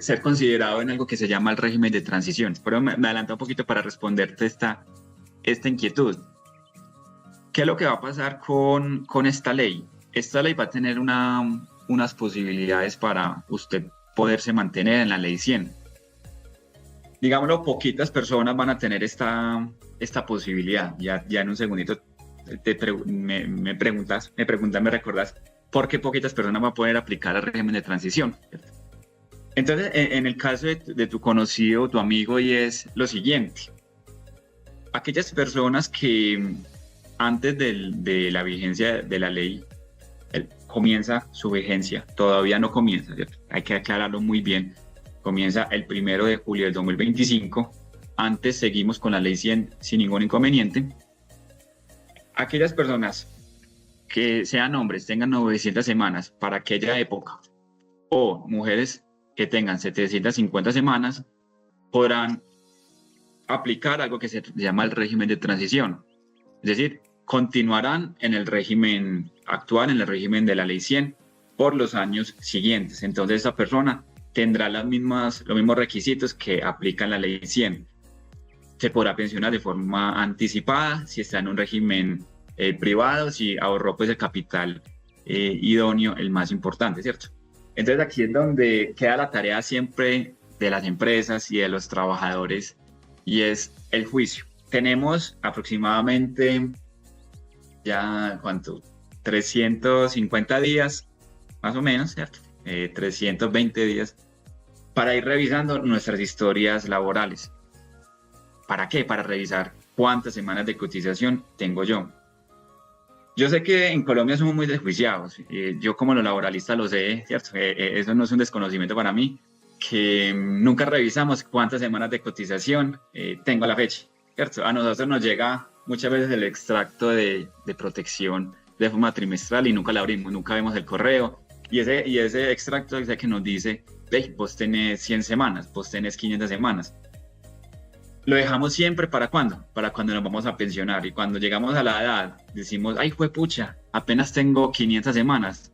ser considerado en algo que se llama el régimen de transición. Pero me adelanto un poquito para responderte esta inquietud. ¿Qué es lo que va a pasar con esta ley? Esta ley va a tener unas posibilidades para usted poderse mantener en la ley 100. Digámoslo, poquitas personas van a tener esta posibilidad. Ya en un segundito me recordás por qué poquitas personas van a poder aplicar el régimen de transición. Entonces, en el caso de tu conocido, tu amigo, y es lo siguiente. Aquellas personas que antes de la vigencia de la ley comienza su vigencia, todavía no comienza, ¿cierto? Hay que aclararlo muy bien. Comienza el 1 de julio del 2025. Antes seguimos con la ley 100 sin ningún inconveniente. Aquellas personas que sean hombres, tengan 900 semanas para aquella época, o mujeres que tengan 750 semanas, podrán aplicar algo que se llama el régimen de transición. Es decir, continuarán en el régimen actual, en el régimen de la ley 100, por los años siguientes. Entonces, esa persona tendrá los mismos requisitos que aplica la ley 100. Se podrá pensionar de forma anticipada si está en un régimen privado, si ahorró pues el capital idóneo, el más importante, ¿cierto? Entonces, aquí es donde queda la tarea siempre de las empresas y de los trabajadores, y es el juicio. Tenemos aproximadamente ya, ¿cuánto? 350 días, más o menos, ¿cierto? 320 días para ir revisando nuestras historias laborales. ¿Para qué? Para revisar cuántas semanas de cotización tengo yo. Yo sé que en Colombia somos muy desjuiciados. Yo como laboralista lo sé, ¿cierto? Eso no es un desconocimiento para mí, que nunca revisamos cuántas semanas de cotización tengo a la fecha, ¿cierto? A nosotros nos llega muchas veces el extracto de protección de forma trimestral y nunca la abrimos, nunca vemos el correo. Y ese extracto es el que nos dice, vos tenés 100 semanas, vos tenés 500 semanas. Lo dejamos siempre ¿para cuándo? Para cuando nos vamos a pensionar. Y cuando llegamos a la edad, decimos, ay, juepucha, apenas tengo 500 semanas.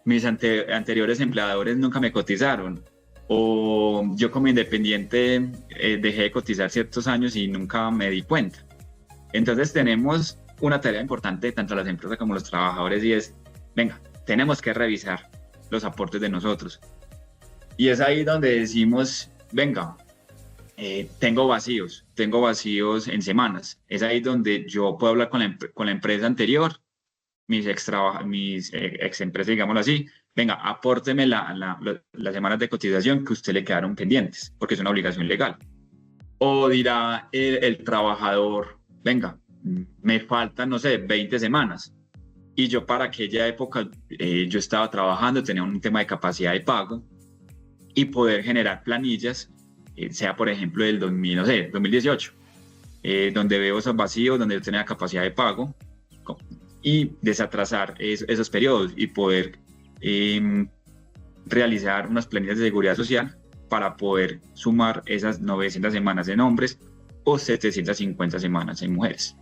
Mis anteriores empleadores nunca me cotizaron. O yo como independiente dejé de cotizar ciertos años y nunca me di cuenta. Entonces tenemos una tarea importante, tanto las empresas como los trabajadores, y es, venga, tenemos que revisar los aportes de nosotros. Y es ahí donde decimos, venga, tengo vacíos en semanas. Es ahí donde yo puedo hablar con la empresa anterior, mis ex empresas, digámoslo así, venga, apórteme las semanas de cotización que a usted le quedaron pendientes, porque es una obligación legal. O dirá el trabajador, venga, me faltan, no sé, 20 semanas. Y yo para aquella época, yo estaba trabajando, tenía un tema de capacidad de pago y poder generar planillas, sea por ejemplo del 2018, donde veo esos vacíos, donde yo tenía capacidad de pago y desatrasar esos periodos y poder realizar unas planillas de seguridad social para poder sumar esas 900 semanas en hombres o 750 semanas en mujeres.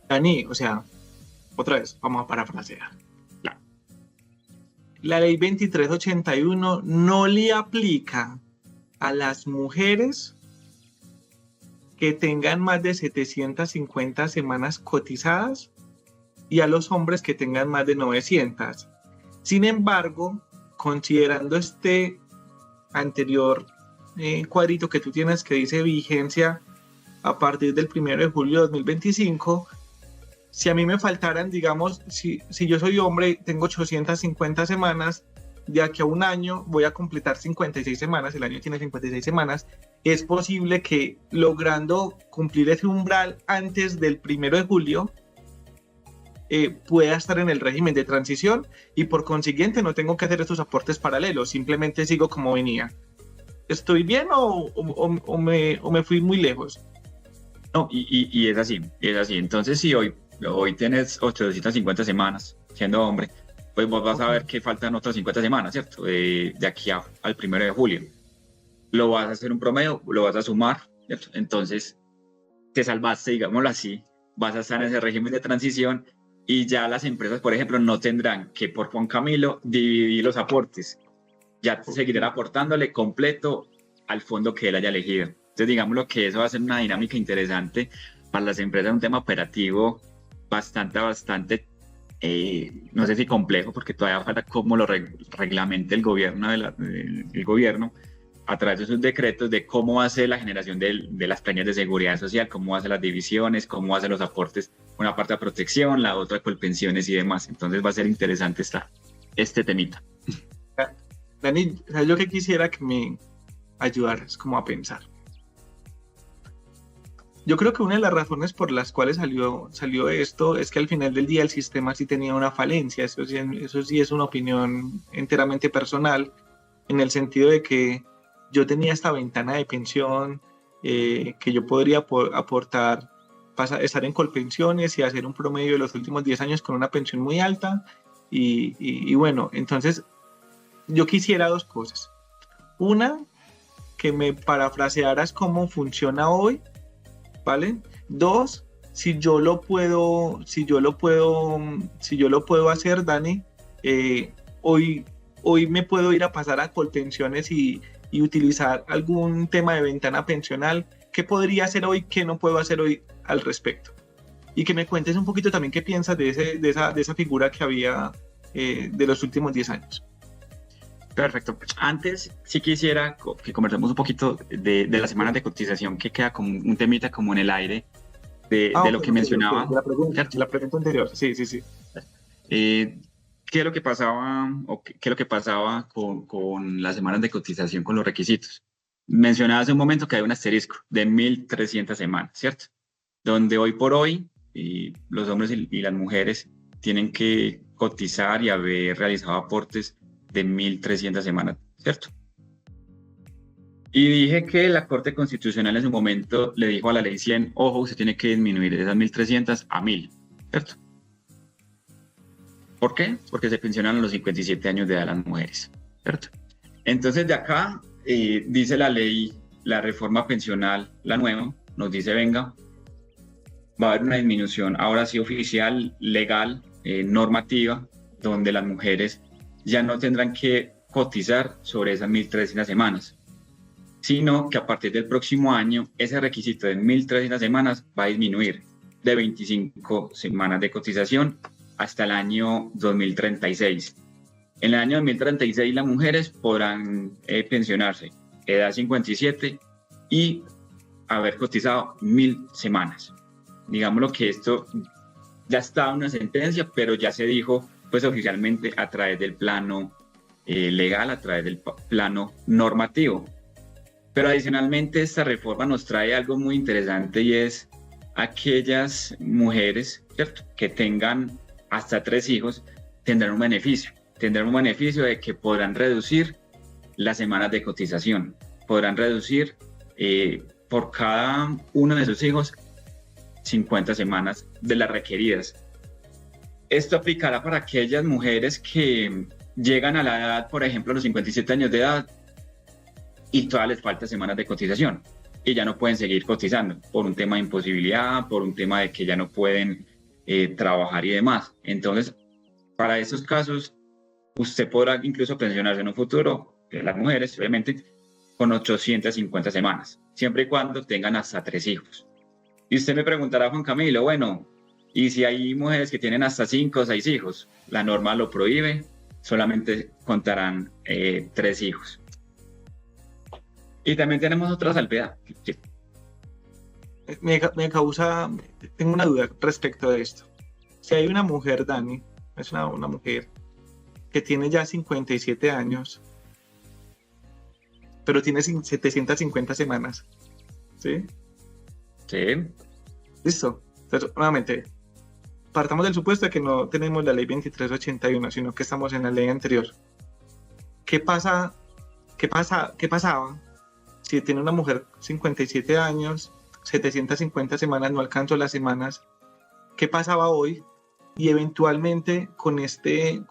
Dani, o sea, otra vez, vamos a parafrasear. La ley 2381 no le aplica a las mujeres que tengan más de 750 semanas cotizadas y a los hombres que tengan más de 900. Sin embargo, considerando este anterior cuadrito que tú tienes que dice vigencia a partir del 1 de julio de 2025, si a mí me faltaran, digamos, si yo soy hombre y tengo 850 semanas, de aquí a un año voy a completar 56 semanas, el año tiene 56 semanas, es posible que logrando cumplir ese umbral antes del 1 de julio, pueda estar en el régimen de transición y por consiguiente no tengo que hacer estos aportes paralelos, simplemente sigo como venía. ¿Estoy bien o me fui muy lejos? No, y es así, es así. Entonces, si hoy tienes 850 semanas siendo hombre, pues vos vas a ver que faltan otras 50 semanas, ¿cierto? De aquí al 1 de julio. Lo vas a hacer un promedio, lo vas a sumar, ¿cierto? Entonces, te salvaste, digámoslo así, vas a estar en ese régimen de transición y ya las empresas, por ejemplo, no tendrán que por Juan Camilo dividir los aportes. Ya te seguirán aportándole completo al fondo que él haya elegido. Entonces, digámoslo que eso va a ser una dinámica interesante para las empresas, un tema operativo bastante, no sé si complejo, porque todavía falta cómo lo reglamente el gobierno, el gobierno a través de sus decretos de cómo hace la generación de las premias de seguridad social, cómo hace las divisiones, cómo hace los aportes, una parte a protección, la otra con pensiones y demás. Entonces va a ser interesante este temita. Dani, ¿sabes lo que quisiera que me ayudaras como a pensar? Yo creo que una de las razones por las cuales salió esto es que al final del día el sistema sí tenía una falencia. Eso sí es una opinión enteramente personal, en el sentido de que yo tenía esta ventana de pensión que yo podría aportar, estar en Colpensiones y hacer un promedio de los últimos 10 años con una pensión muy alta. Y bueno, entonces yo quisiera dos cosas. Una, que me parafrasearas cómo funciona hoy, ¿vale? Dos, si yo lo puedo hacer, Dani, hoy me puedo ir a pasar a Colpensiones y utilizar algún tema de ventana pensional. ¿Qué podría hacer hoy? ¿Qué no puedo hacer hoy al respecto? Y que me cuentes un poquito también qué piensas de esa figura que había de los últimos 10 años. Perfecto. Antes sí quisiera que conversemos un poquito de las semanas de cotización, que queda como un temita como en el aire de lo que mencionaba. La pregunta anterior, sí. ¿Qué es lo que pasaba qué es lo que pasaba con las semanas de cotización, con los requisitos? Mencionaba hace un momento que hay un asterisco de 1.300 semanas, ¿cierto? Donde hoy por hoy los hombres y las mujeres tienen que cotizar y haber realizado aportes de 1.300 semanas, ¿cierto? Y dije que la Corte Constitucional en su momento le dijo a la ley 100, ojo, usted tiene que disminuir de esas 1.300 a 1.000, ¿cierto? ¿Por qué? Porque se pensionan a los 57 años de edad las mujeres, ¿cierto? Entonces de acá dice la ley, la reforma pensional, la nueva, nos dice, venga, va a haber una disminución, ahora sí oficial, legal, normativa, donde las mujeres ya no tendrán que cotizar sobre esas 1.300 semanas, sino que a partir del próximo año ese requisito de 1.300 semanas va a disminuir de 25 semanas de cotización hasta el año 2036. En el año 2036 las mujeres podrán pensionarse edad 57 y haber cotizado 1.000 semanas. Digámoslo que esto ya está una sentencia, pero ya se dijo pues oficialmente a través del plano legal, a través del plano normativo. Pero adicionalmente esta reforma nos trae algo muy interesante y es aquellas mujeres, ¿cierto?, que tengan hasta 3 hijos tendrán un beneficio de que podrán reducir las semanas de cotización, podrán reducir por cada uno de sus hijos 50 semanas de las requeridas. Esto aplicará para aquellas mujeres que llegan a la edad, por ejemplo, a los 57 años de edad y todavía les falta semanas de cotización y ya no pueden seguir cotizando por un tema de imposibilidad, por un tema de que ya no pueden trabajar y demás. Entonces, para esos casos, usted podrá incluso pensionarse en un futuro, las mujeres, obviamente, con 850 semanas, siempre y cuando tengan hasta 3 hijos. Y usted me preguntará, Juan Camilo, bueno, ¿y si hay mujeres que tienen hasta 5 o 6 hijos? La norma lo prohíbe, solamente contarán 3 hijos. Y también tenemos otra salvedad. Sí. Tengo una duda respecto de esto. Si hay una mujer, Dani, es una mujer que tiene ya 57 años, pero tiene 750 semanas, ¿sí? Sí. Listo. Entonces, nuevamente, partamos del supuesto de que no tenemos la ley 2381, sino que estamos en la ley anterior. ¿Qué pasaba si tiene una mujer 57 años, 750 semanas, no alcanzó las semanas? ¿Qué pasaba hoy? Y eventualmente con esta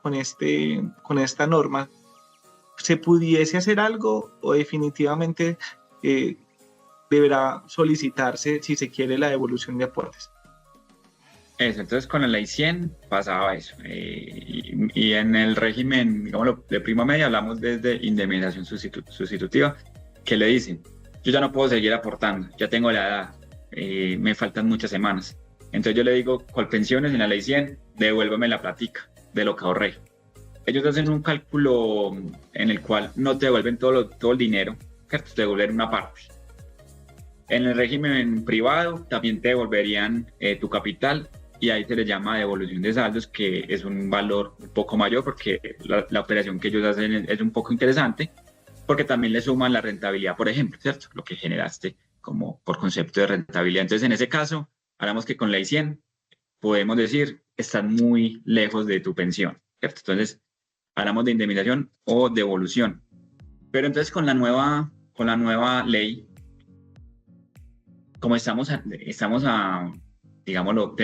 norma, ¿se pudiese hacer algo o definitivamente deberá solicitarse si se quiere la devolución de aportes? Eso, entonces con la ley 100 pasaba eso. Y en el régimen, digámoslo, de prima media hablamos desde indemnización sustitutiva, que le dicen, yo ya no puedo seguir aportando, ya tengo la edad, me faltan muchas semanas. Entonces yo le digo, Colpensiones en la ley 100, devuélveme la platica de lo que ahorré. Ellos hacen un cálculo en el cual no te devuelven todo el dinero, ¿cierto? Te devuelven una parte. En el régimen privado también te devolverían tu capital, y ahí se le llama devolución de saldos, que es un valor un poco mayor porque la operación que ellos hacen es un poco interesante, porque también le suman la rentabilidad, por ejemplo, ¿cierto? Lo que generaste como por concepto de rentabilidad. Entonces, en ese caso, hablamos que con ley 100 podemos decir, estás muy lejos de tu pensión, ¿cierto? Entonces, hablamos de indemnización o devolución. Pero entonces con la nueva ley, como digámoslo,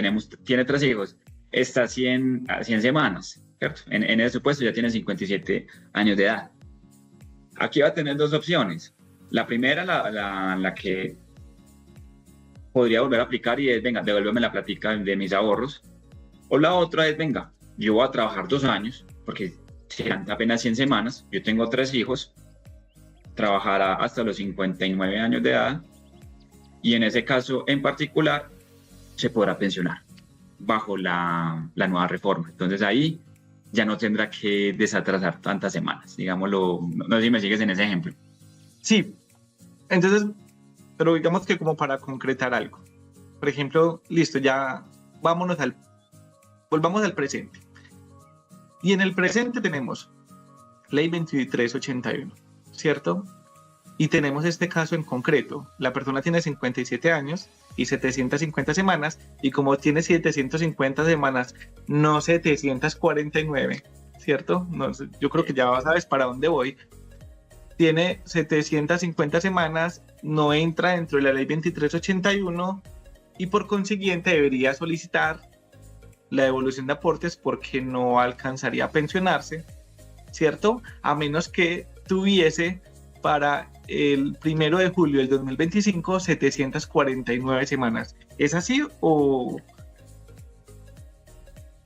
tiene 3 hijos, está a 100 semanas, ¿cierto? En ese supuesto ya tiene 57 años de edad. Aquí va a tener 2 opciones. La primera, la que podría volver a aplicar, y es, venga, devuélveme la platica de mis ahorros. O la otra es, venga, yo voy a trabajar 2 años, porque serán apenas 100 semanas, yo tengo 3 hijos, trabajará hasta los 59 años de edad, y en ese caso en particular se podrá pensionar bajo la nueva reforma. Entonces ahí ya no tendrá que desatrasar tantas semanas, digámoslo. No sé si me sigues en ese ejemplo. Sí, entonces, pero digamos que como para concretar algo. Por ejemplo, listo, ya volvamos al presente. Y en el presente tenemos ley 2381, ¿cierto? Y tenemos este caso en concreto. La persona tiene 57 años y 750 semanas, y como tiene 750 semanas, no 749, ¿cierto? No, yo creo que ya sabes para dónde voy. Tiene 750 semanas, no entra dentro de la ley 2381, y por consiguiente debería solicitar la devolución de aportes porque no alcanzaría a pensionarse, ¿cierto? A menos que tuviese para el 1 de julio del 2025 749 semanas. ¿Es así o...?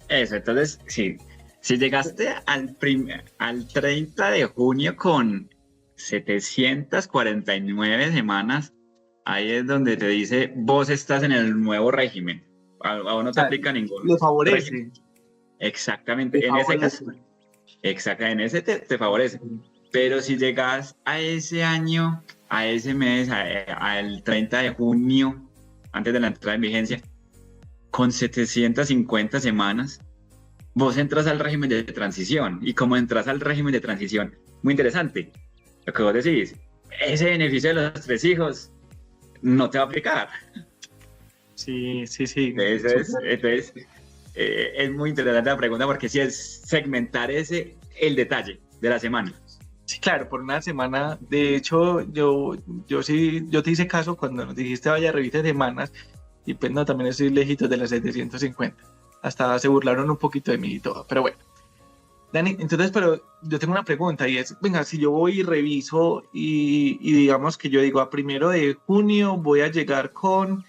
Eso, entonces, sí. Si llegaste al 30 de junio con 749 semanas, ahí es donde te dice, vos estás en el nuevo régimen. A vos no te aplica ningún le favorece. régimen. Exactamente, en ese caso. Exacto, en ese te favorece. Pero si llegas a ese año, a ese mes, al 30 de junio, antes de la entrada en vigencia, con 750 semanas, vos entras al régimen de transición. Y como entras al régimen de transición, muy interesante, lo que vos decís, ese beneficio de los 3 hijos no te va a aplicar. Sí. Entonces, es muy interesante la pregunta, porque sí es segmentar el detalle de la semana. Sí, claro, por una semana. De hecho, yo te hice caso cuando nos dijiste vaya revisa semanas, y pues no, también estoy lejito de las 750. Hasta se burlaron un poquito de mí y todo, pero bueno. Dani, entonces, pero yo tengo una pregunta, y es, venga, si yo voy y reviso y digamos que yo digo a 1 de junio voy a llegar con,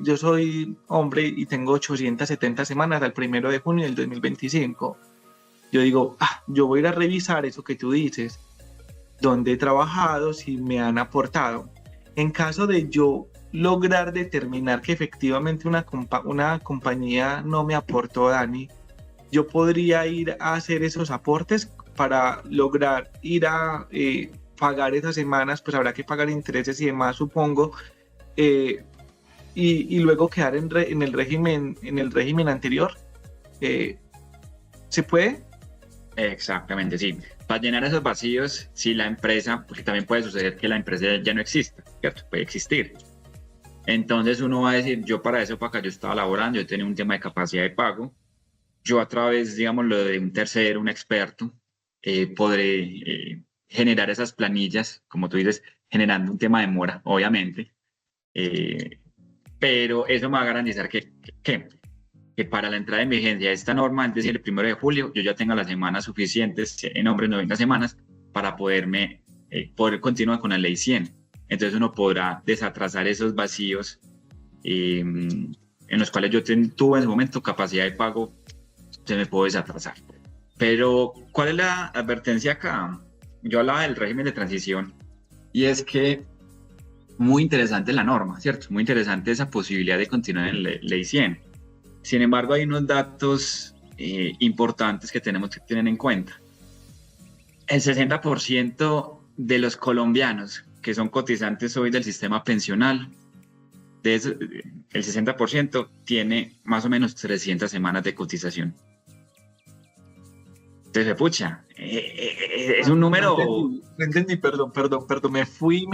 yo soy hombre y tengo 870 semanas al 1 de junio del 2025. Yo digo, yo voy a ir a revisar eso que tú dices, dónde he trabajado, si me han aportado. En caso de yo lograr determinar que efectivamente una compañía no me aportó, Dani, yo podría ir a hacer esos aportes para lograr ir a pagar esas semanas, pues habrá que pagar intereses y demás, supongo, y luego quedar en el régimen anterior. ¿Se puede? Exactamente, sí. Para llenar esos vacíos, si la empresa, porque también puede suceder que la empresa ya no exista, ¿cierto? Puede existir. Entonces uno va a decir, yo para eso, para acá yo estaba laborando, yo tenía un tema de capacidad de pago, yo a través, digamos, lo de un tercero, un experto, podré generar esas planillas, como tú dices, generando un tema de mora, obviamente, eh, pero eso me va a garantizar que para la entrada en vigencia de esta norma, es decir, el 1 de julio, yo ya tenga las semanas suficientes, en hombres 90 semanas, para poder continuar con la ley 100. Entonces uno podrá desatrasar esos vacíos en los cuales yo tuve en ese momento capacidad de pago, se me puede desatrasar. Pero, ¿cuál es la advertencia acá? Yo hablaba del régimen de transición y es que muy interesante la norma, ¿cierto? Muy interesante esa posibilidad de continuar en ley 100. Sin embargo, hay unos datos importantes que tenemos que tener en cuenta. El 60% de los colombianos que son cotizantes hoy del sistema pensional, de eso, el 60% tiene más o menos 300 semanas de cotización. Entonces, pucha, es un número... No entendí, perdón, me fui.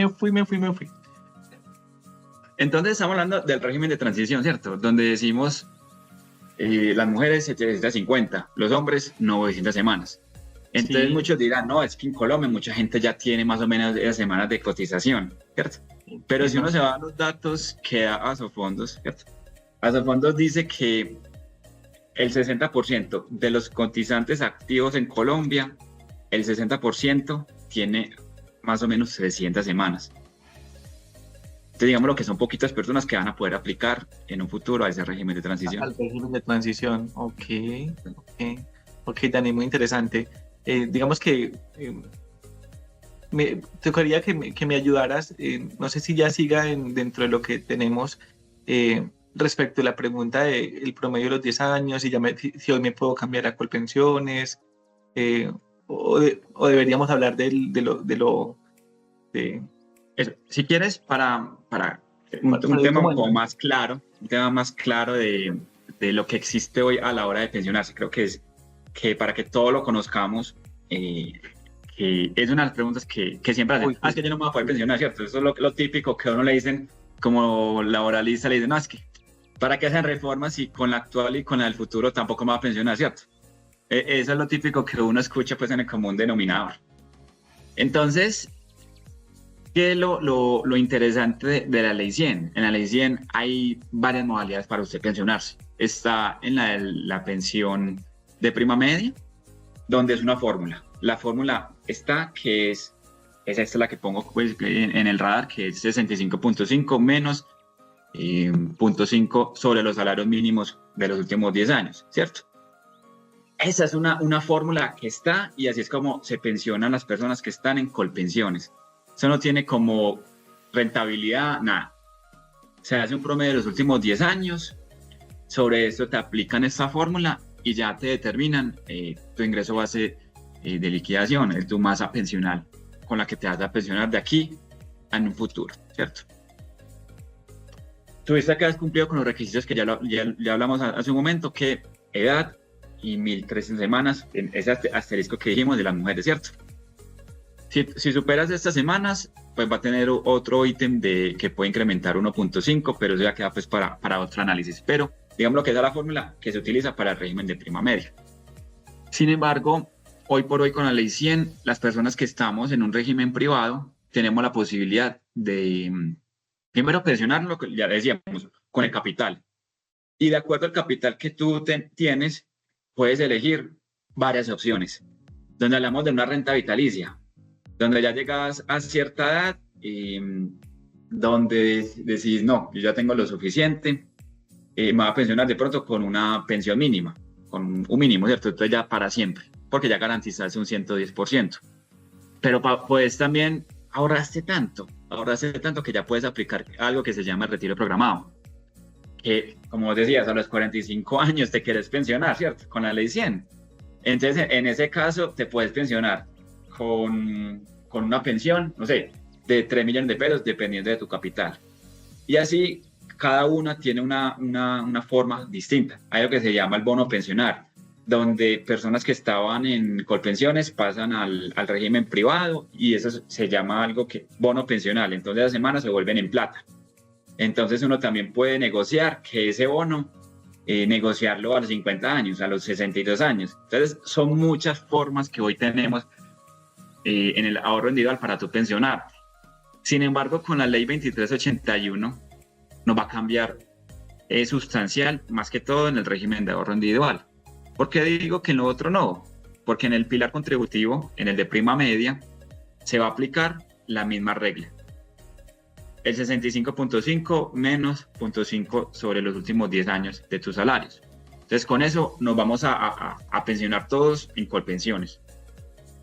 Entonces estamos hablando del régimen de transición, ¿cierto? Donde decimos las mujeres 750, los hombres 900 semanas. Entonces sí. Muchos dirán, no, es que en Colombia mucha gente ya tiene más o menos esas semanas de cotización, ¿cierto? Pero si uno se va a los datos que da Asofondos, ¿cierto? Asofondos dice que el 60% de los cotizantes activos en Colombia, el 60% tiene más o menos 300 semanas. Entonces, digamos lo que son poquitas personas que van a poder aplicar en un futuro a ese régimen de transición. Al régimen de transición, ok, Dani, muy interesante. Digamos que me tocaría que me ayudaras, no sé si ya siga dentro de lo que tenemos, respecto a la pregunta del promedio de los 10 años, si hoy me puedo cambiar a Colpensiones, o deberíamos hablar de eso. Si quieres, para un tema como más claro, de lo que existe hoy a la hora de pensionarse, creo que es que para que todos lo conozcamos, que es una de las preguntas que siempre hacen. Es que yo no me voy a poder pensionar, ¿cierto? Eso es lo típico que a uno le dicen, como laboralista, le dicen, no, es que ¿para qué hacen reformas si con la actual y con la del futuro tampoco me va a pensionar, ¿cierto? Eso es lo típico que uno escucha pues en el común denominador. Entonces, ¿qué es lo interesante de la ley 100? En la ley 100 hay varias modalidades para usted pensionarse. Está en la pensión de prima media, donde es una fórmula. La fórmula está, que es esta la que pongo pues, en el radar, que es 65.5 menos 0.5 sobre los salarios mínimos de los últimos 10 años, ¿cierto? Esa es una fórmula que está, y así es como se pensionan las personas que están en Colpensiones. Eso no tiene como rentabilidad, nada. Se hace un promedio de los últimos 10 años, sobre eso te aplican esta fórmula y ya te determinan tu ingreso base de liquidación, es tu masa pensional con la que te vas a pensionar de aquí en un futuro, ¿cierto? Tuviste que has cumplido con los requisitos que ya hablamos hace un momento, que edad y 1.300 semanas, ese asterisco que dijimos de las mujeres, ¿cierto? Si superas estas semanas, pues va a tener otro ítem que puede incrementar 1.5, pero eso ya queda pues para otro análisis. Pero digamos lo que es la fórmula que se utiliza para el régimen de prima media. Sin embargo, hoy por hoy con la ley 100, las personas que estamos en un régimen privado tenemos la posibilidad de primero pensionar, lo que ya decíamos, con el capital. Y de acuerdo al capital que tú tienes, puedes elegir varias opciones. Donde hablamos de una renta vitalicia, donde ya llegas a cierta edad y donde decís, no, yo ya tengo lo suficiente, me voy a pensionar de pronto con una pensión mínima, con un mínimo, ¿cierto? Entonces ya para siempre, porque ya garantizaste un 110%. Pero puedes también ahorraste tanto que ya puedes aplicar algo que se llama el retiro programado. Que, como decías, a los 45 años te quieres pensionar, ¿cierto? Con la ley 100. Entonces, en ese caso, te puedes pensionar con una pensión, no sé, de 3 millones de pesos, dependiendo de tu capital. Y así, cada una tiene una forma distinta. Hay lo que se llama el bono pensionar, donde personas que estaban en Colpensiones pasan al régimen privado, y eso se llama algo que bono pensional. Entonces, las semanas se vuelven en plata. Entonces uno también puede negociar que ese bono, negociarlo a los 50 años, a los 62 años. Entonces son muchas formas que hoy tenemos en el ahorro individual para tu pensionarte. Sin embargo, con la ley 2381 nos va a cambiar sustancial, más que todo en el régimen de ahorro individual. ¿Por qué digo que en lo otro no? Porque en el pilar contributivo, en el de prima media, se va a aplicar la misma regla. El 65.5 menos 0.5 sobre los últimos 10 años de tus salarios. Entonces, con eso nos vamos a pensionar todos en Colpensiones.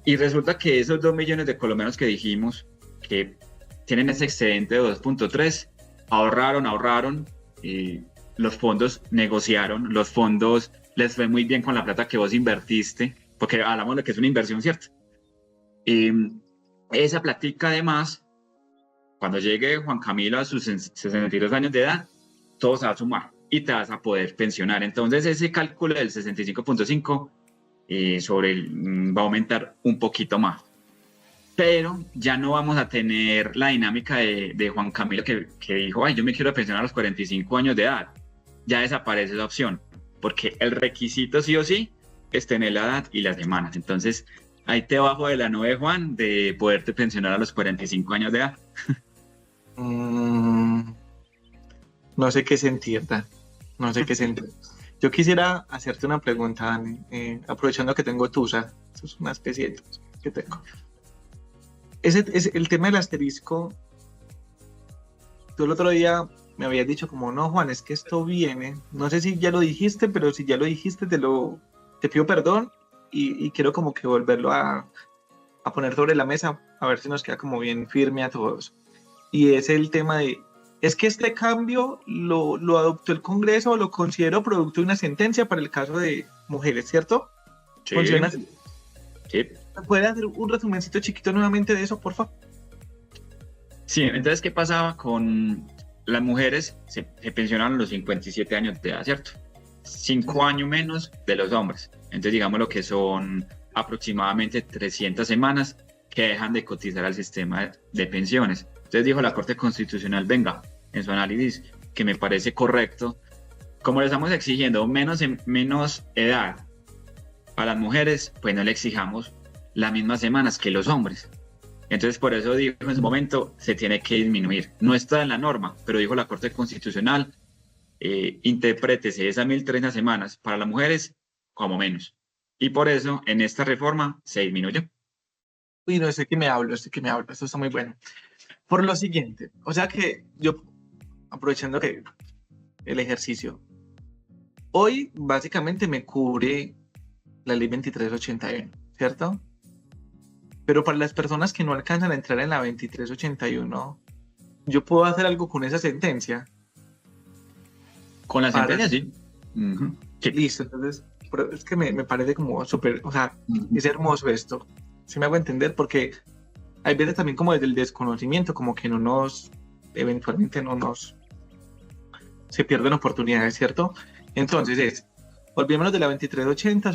Y resulta que esos 2 millones de colombianos que dijimos que tienen ese excedente de 2.3, ahorraron, y los fondos negociaron, los fondos les fue muy bien con la plata que vos invertiste, porque hablamos de que es una inversión, ¿cierto? Esa platica además, cuando llegue Juan Camilo a sus 62 años de edad, todo se va a sumar y te vas a poder pensionar. Entonces ese cálculo del 65.5 va a aumentar un poquito más. Pero ya no vamos a tener la dinámica de Juan Camilo que dijo, ay, yo me quiero pensionar a los 45 años de edad. Ya desaparece esa opción, porque el requisito sí o sí es tener la edad y las semanas. Entonces, ahí te bajo de la nube, Juan, de poderte pensionar a los 45 años de edad. No sé qué sentir, Dan. No sé qué sentir. Yo quisiera hacerte una pregunta, Dani, aprovechando que tengo Tusa. Eso es una especie de Tusa que tengo. El tema del asterisco, tú el otro día me habías dicho como, no, Juan, es que esto viene, no sé si ya lo dijiste, pero si ya lo dijiste, te pido perdón y quiero como que volverlo a poner sobre la mesa, a ver si nos queda como bien firme a todos. Y es el tema de, es que este cambio lo adoptó el Congreso o lo considero producto de una sentencia para el caso de mujeres, ¿cierto? Sí. ¿Funciona así? Sí. ¿Puedes hacer un resumencito chiquito nuevamente de eso, por favor? Sí, entonces, ¿qué pasaba con las mujeres? Se pensionaron a los 57 años de edad, ¿cierto? 5 años menos de los hombres. Entonces, digamos lo que son aproximadamente 300 semanas que dejan de cotizar al sistema de pensiones. Entonces dijo la Corte Constitucional, venga, en su análisis, que me parece correcto, como le estamos exigiendo menos edad a las mujeres, pues no le exijamos las mismas semanas que los hombres. Entonces, por eso dijo en su momento, se tiene que disminuir. No está en la norma, pero dijo la Corte Constitucional, interprétese esas 1.030 semanas para las mujeres como menos. Y por eso, en esta reforma, se disminuyó. Uy, no sé qué me hablo, esto está muy bueno. Por lo siguiente, o sea que yo, aprovechando que el ejercicio, hoy básicamente me cubre la ley 2381, ¿cierto? Pero para las personas que no alcanzan a entrar en la 2381, ¿yo puedo hacer algo con esa sentencia? Con la sentencia, sí. Sí. Listo, entonces, pero es que me parece como súper, o sea, es hermoso esto. ¿Sí me hago entender? Porque hay veces también como desde el desconocimiento, como que eventualmente se pierden oportunidades, ¿cierto? Entonces olvidémonos de la 2380,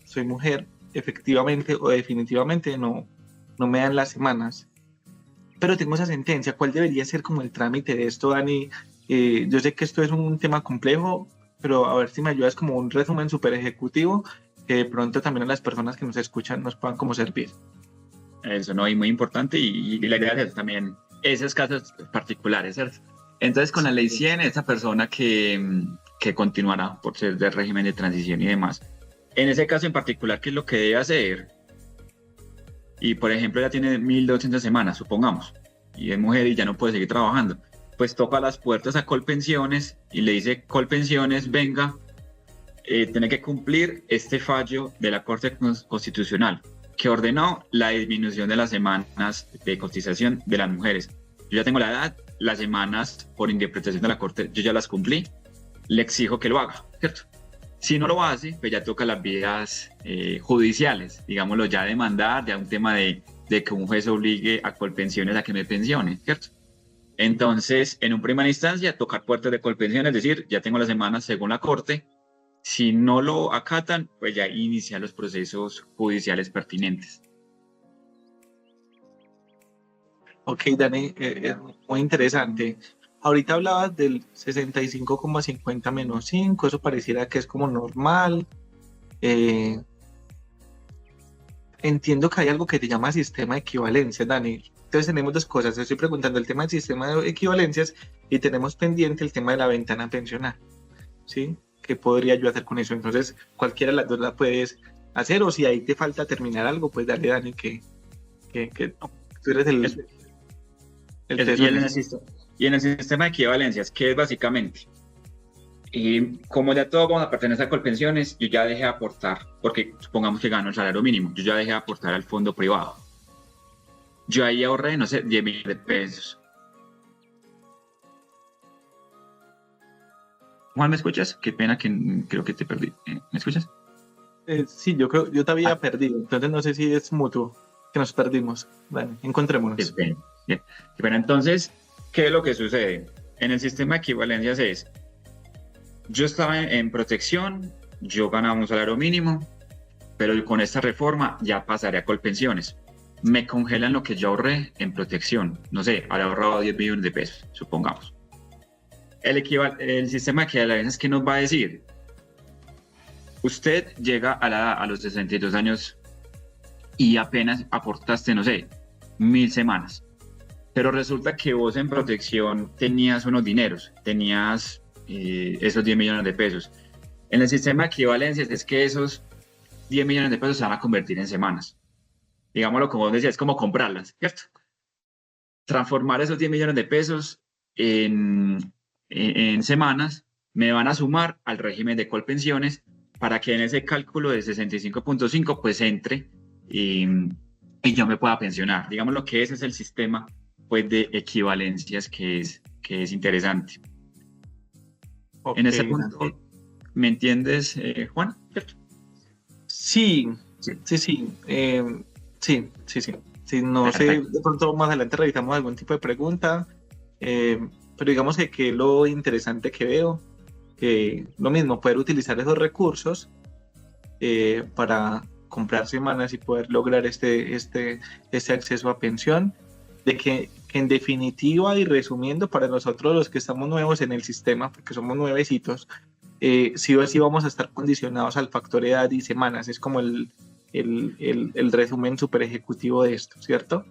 soy mujer, efectivamente o definitivamente no me dan las semanas, pero tengo esa sentencia. ¿Cuál debería ser como el trámite de esto, Dani? Yo sé que esto es un tema complejo, pero a ver si me ayudas como un resumen súper ejecutivo, que de pronto también a las personas que nos escuchan nos puedan como servir. Eso no, y muy importante, y la idea es también esos casos particulares, ¿cierto? Entonces, con la ley 100, esa persona que continuará por ser del régimen de transición y demás, en ese caso en particular, ¿qué es lo que debe hacer? Y, por ejemplo, ya tiene 1.200 semanas, supongamos, y es mujer y ya no puede seguir trabajando, pues toca las puertas a Colpensiones y le dice, Colpensiones, venga, tiene que cumplir este fallo de la Corte Constitucional, que ordenó la disminución de las semanas de cotización de las mujeres. Yo ya tengo la edad, las semanas por interpretación de la Corte, yo ya las cumplí, le exijo que lo haga, ¿cierto? Si no lo hace, pues ya toca las vías judiciales, digámoslo, ya demandar, ya un tema de que un juez obligue a Colpensiones a que me pensione, ¿cierto? Entonces, en una primera instancia, tocar puertas de Colpensiones, es decir, ya tengo las semanas según la Corte. Si no lo acatan, pues ya iniciar los procesos judiciales pertinentes. Ok, Dani, es muy interesante, ahorita hablabas del 65,50 menos 5, eso pareciera que es como normal. Entiendo que hay algo que se llama sistema de equivalencias, Dani. Entonces tenemos dos cosas. Estoy preguntando el tema del sistema de equivalencias y tenemos pendiente el tema de la ventana pensional, ¿sí? ¿Qué podría yo hacer con eso? Entonces, cualquiera de las dos la puedes hacer, o si ahí te falta terminar algo, pues dale, Dani, que tú eres el y en el sistema de equivalencias, ¿qué es básicamente? Y como ya todos vamos a pertenecer a Colpensiones, yo ya dejé de aportar, porque supongamos que gano el salario mínimo, yo ya dejé de aportar al fondo privado. Yo ahí ahorré, no sé, 10 millones de pesos. Juan, ¿me escuchas? Qué pena que creo que te perdí. ¿Me escuchas? Sí, yo te había perdido, entonces no sé si es mutuo, que nos perdimos. Vale, encontrémonos. Bien. Bueno, entonces, ¿qué es lo que sucede? En el sistema de equivalencias es, yo estaba en protección, yo ganaba un salario mínimo, pero con esta reforma ya pasaré a Colpensiones. Me congelan lo que yo ahorré en protección. No sé, habré ahorrado 10 millones de pesos, supongamos. El sistema de equivalencias, ¿qué nos va a decir? Usted llega a los 62 años y apenas aportaste, no sé, 1.000 semanas. Pero resulta que vos en protección tenías unos dineros, tenías esos 10 millones de pesos. En el sistema de equivalencias es que esos 10 millones de pesos se van a convertir en semanas. Digámoslo como vos decías, es como comprarlas, ¿cierto? Transformar esos 10 millones de pesos en semanas me van a sumar al régimen de Colpensiones para que en ese cálculo de 65.5 pues entre y yo me pueda pensionar. Digamos lo que ese es el sistema pues de equivalencias que es interesante. Okay. En ese punto, ¿me entiendes, Juan? Sí. No sé, de pronto más adelante revisamos algún tipo de pregunta, pero digamos que lo interesante que veo, que lo mismo, poder utilizar esos recursos para comprar semanas y poder lograr este acceso a pensión, de que en definitiva y resumiendo, para nosotros los que estamos nuevos en el sistema, porque somos nuevecitos, sí o sí vamos a estar condicionados al factor edad y semanas. Es como el resumen super ejecutivo de esto, ¿cierto?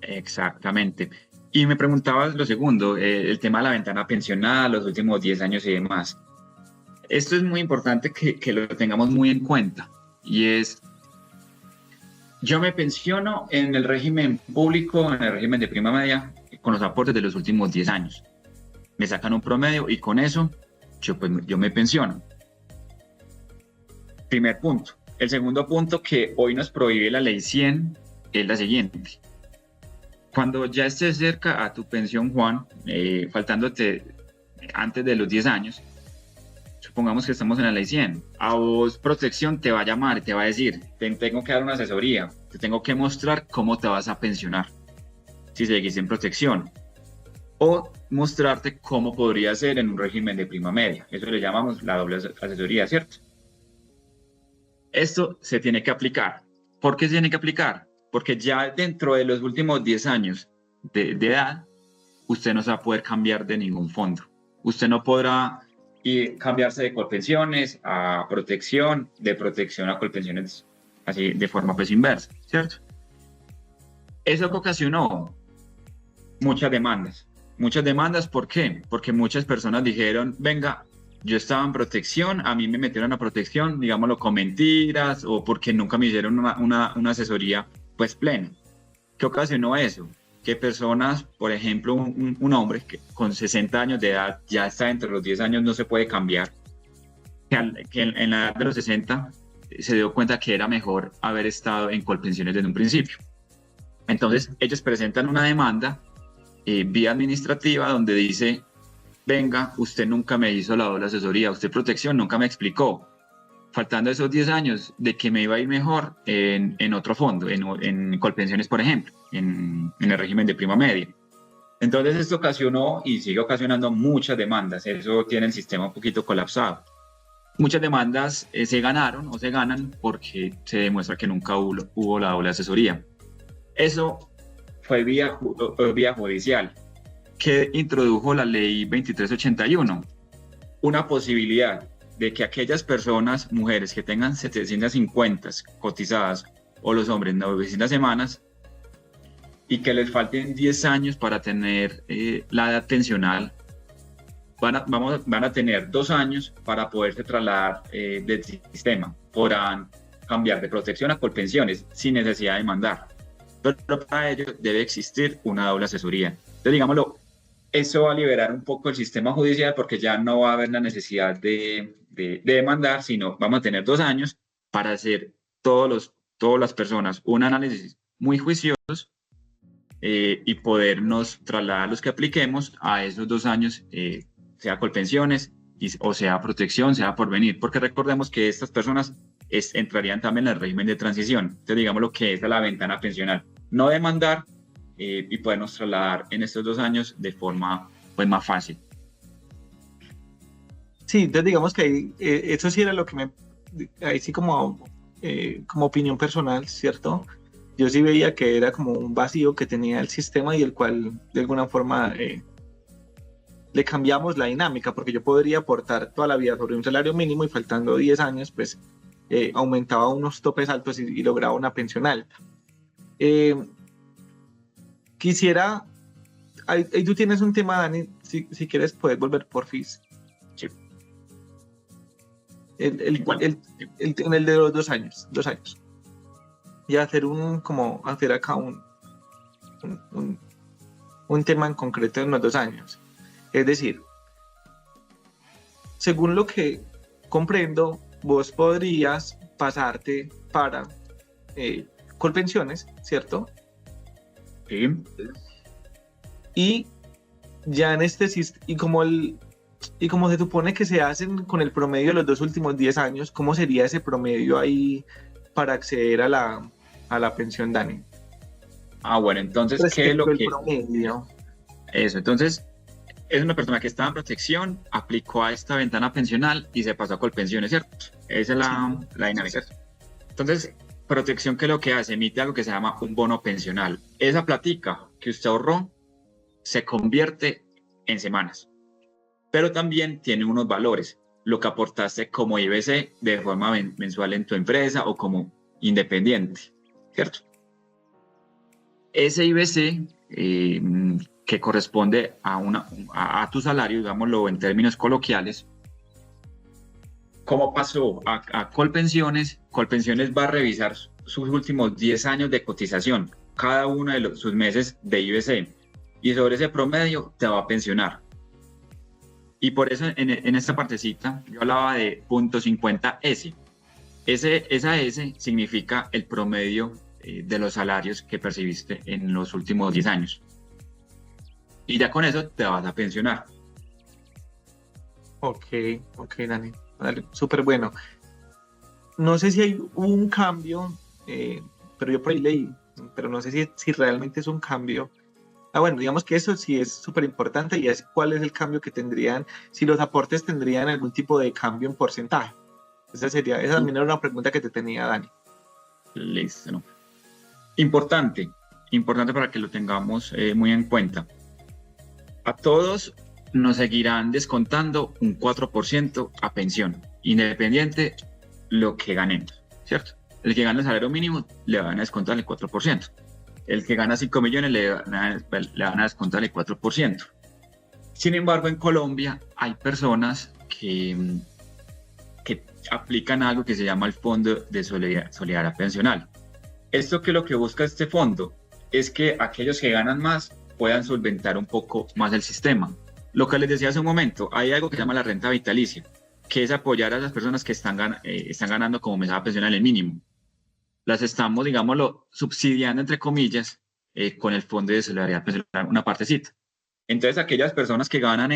Exactamente. Y me preguntabas lo segundo, el tema de la ventana pensional, los últimos 10 años y demás. Esto es muy importante que lo tengamos muy en cuenta, y es, yo me pensiono en el régimen público, en el régimen de prima media, con los aportes de los últimos 10 años. Me sacan un promedio y con eso yo me pensiono. Primer punto. El segundo punto que hoy nos prohíbe la ley 100 es la siguiente. Cuando ya estés cerca a tu pensión, Juan, faltándote antes de los 10 años, supongamos que estamos en la ley 100, a vos protección te va a llamar y te va a decir, te tengo que dar una asesoría, te tengo que mostrar cómo te vas a pensionar si seguís en protección, o mostrarte cómo podría ser en un régimen de prima media. Eso le llamamos la doble asesoría, ¿cierto? Esto se tiene que aplicar. ¿Por qué se tiene que aplicar? Porque ya dentro de los últimos 10 años de edad, usted no se va a poder cambiar de ningún fondo. Usted no podrá cambiarse de Colpensiones a protección, de protección a Colpensiones, así de forma pues inversa, ¿cierto? Eso ocasionó muchas demandas. Muchas demandas, ¿por qué? Porque muchas personas dijeron, venga, yo estaba en protección, a mí me metieron a protección, digámoslo con mentiras, o porque nunca me hicieron una asesoría pues plena. ¿Qué ocasionó eso? Que personas, por ejemplo, un hombre que con 60 años de edad ya está entre los 10 años, no se puede cambiar, que en la edad de los 60 se dio cuenta que era mejor haber estado en Colpensiones desde un principio. Entonces ellos presentan una demanda vía administrativa donde dice, venga, usted nunca me hizo la doble asesoría, usted protección nunca me explicó, faltando esos 10 años de que me iba a ir mejor en otro fondo, en Colpensiones, por ejemplo, en el régimen de prima media. Entonces esto ocasionó y sigue ocasionando muchas demandas. Eso tiene el sistema un poquito colapsado. Muchas demandas se ganaron o se ganan porque se demuestra que nunca hubo la doble asesoría. Eso fue vía judicial. ¿qué introdujo la ley 2381? Una posibilidad de que aquellas personas, mujeres que tengan 750 cotizadas o los hombres 900 semanas y que les falten 10 años para tener la edad pensional, van a tener 2 años para poderse trasladar del sistema. Podrán cambiar de protección a colpensiones sin necesidad de mandar. Pero para ello debe existir una doble asesoría. Entonces, digámoslo, eso va a liberar un poco el sistema judicial porque ya no va a haber la necesidad de demandar, sino vamos a tener 2 años para hacer todas las personas un análisis muy juiciosos y podernos trasladar los que apliquemos a esos 2 años, sea colpensiones o sea protección, sea porvenir, porque recordemos que estas personas entrarían también en el régimen de transición. Entonces, digamos lo que es la ventana pensional. No demandar y podernos trasladar en estos 2 años de forma pues, más fácil. Sí, entonces digamos que ahí, eso sí era lo que ahí sí como opinión personal, ¿cierto? Yo sí veía que era como un vacío que tenía el sistema y el cual de alguna forma le cambiamos la dinámica, porque yo podría aportar toda la vida sobre un salario mínimo y faltando 10 años, pues aumentaba unos topes altos y lograba una pensión alta. Quisiera, ahí tú tienes un tema, Dani, si quieres puedes volver porfis. Sí. En el de los 2 años. Y hacer acá un tema en concreto en los 2 años. Es decir, según lo que comprendo, vos podrías pasarte para colpensiones, ¿cierto? Sí. Y ya en este sistema, y como se supone que se hacen con el promedio de los 2 últimos 10 años, ¿cómo sería ese promedio ahí para acceder a la pensión, Dani? Bueno, entonces, ¿qué es lo que...? Promedio. Eso, entonces, es una persona que estaba en protección, aplicó a esta ventana pensional y se pasó a colpensiones, ¿cierto? Esa es la dinámica. Entonces, protección, ¿qué es lo que hace? Emite algo que se llama un bono pensional. Esa platica que usted ahorró se convierte en semanas, pero también tiene unos valores, lo que aportaste como IBC de forma mensual en tu empresa o como independiente, ¿cierto? Ese IBC que corresponde a tu salario, digámoslo en términos coloquiales, ¿cómo pasó a Colpensiones? Colpensiones va a revisar sus últimos 10 años de cotización, cada uno de sus meses de IBC, y sobre ese promedio te va a pensionar. Y por eso en esta partecita yo hablaba de .50S. Esa S significa el promedio de los salarios que percibiste en los últimos 10 años. Y ya con eso te vas a pensionar. Ok, Dani. Vale, súper bueno. No sé si hay un cambio, pero yo por ahí leí, pero no sé si realmente es un cambio. Bueno, digamos que eso sí es súper importante y es cuál es el cambio que tendrían, si los aportes tendrían algún tipo de cambio en porcentaje. Esa también era una pregunta que te tenía, Dani. Listo, ¿no? Importante para que lo tengamos muy en cuenta. A todos nos seguirán descontando un 4% a pensión, independiente lo que ganemos, ¿cierto? El que gana el salario mínimo le van a descontar el 4%. El que gana 5 millones le van a descontar el 4%. Sin embargo, en Colombia hay personas que aplican algo que se llama el Fondo de Solidaridad Pensional. Esto que lo que busca este fondo es que aquellos que ganan más puedan solventar un poco más el sistema. Lo que les decía hace un momento, hay algo que se llama la renta vitalicia, que es apoyar a las personas que están ganando como mesada pensional el mínimo. Las estamos, digámoslo, subsidiando, entre comillas, con el Fondo de Solidaridad Pensional, una partecita. Entonces, aquellas personas que ganan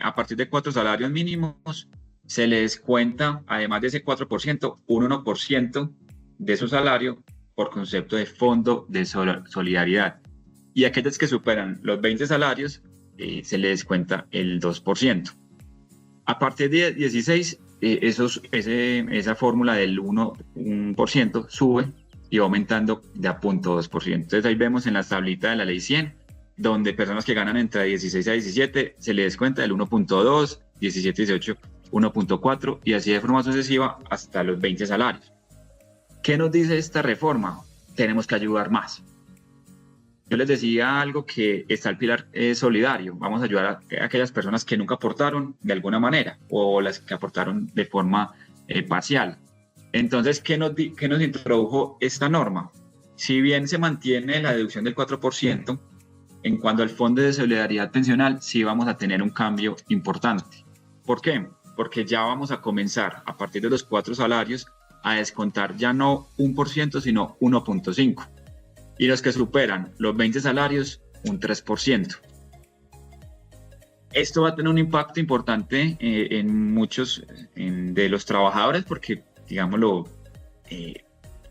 a partir de 4 salarios mínimos, se les cuenta, además de ese 4%, un 1% de su salario por concepto de Fondo de Solidaridad. Y aquellas que superan los 20 salarios, se les cuenta el 2%. A partir de 16, esa fórmula del 1% sube y va aumentando de a 0.2%. Entonces ahí vemos en la tablita de la ley 100 donde personas que ganan entre 16 a 17 se les descuenta el 1.2, 17 a 18, 1.4 y así de forma sucesiva hasta los 20 salarios. ¿Qué nos dice esta reforma? Tenemos que ayudar más. Yo les decía algo que está el pilar solidario. Vamos a ayudar a aquellas personas que nunca aportaron de alguna manera o las que aportaron de forma parcial. Entonces, ¿qué nos introdujo esta norma? Si bien se mantiene la deducción del 4%, en cuanto al Fondo de Solidaridad Pensional, sí vamos a tener un cambio importante. ¿Por qué? Porque ya vamos a comenzar a partir de los 4 salarios a descontar ya no 1%, sino 1.5%. Y los que superan los 20 salarios, un 3%. Esto va a tener un impacto importante en muchos de los trabajadores porque, digámoslo,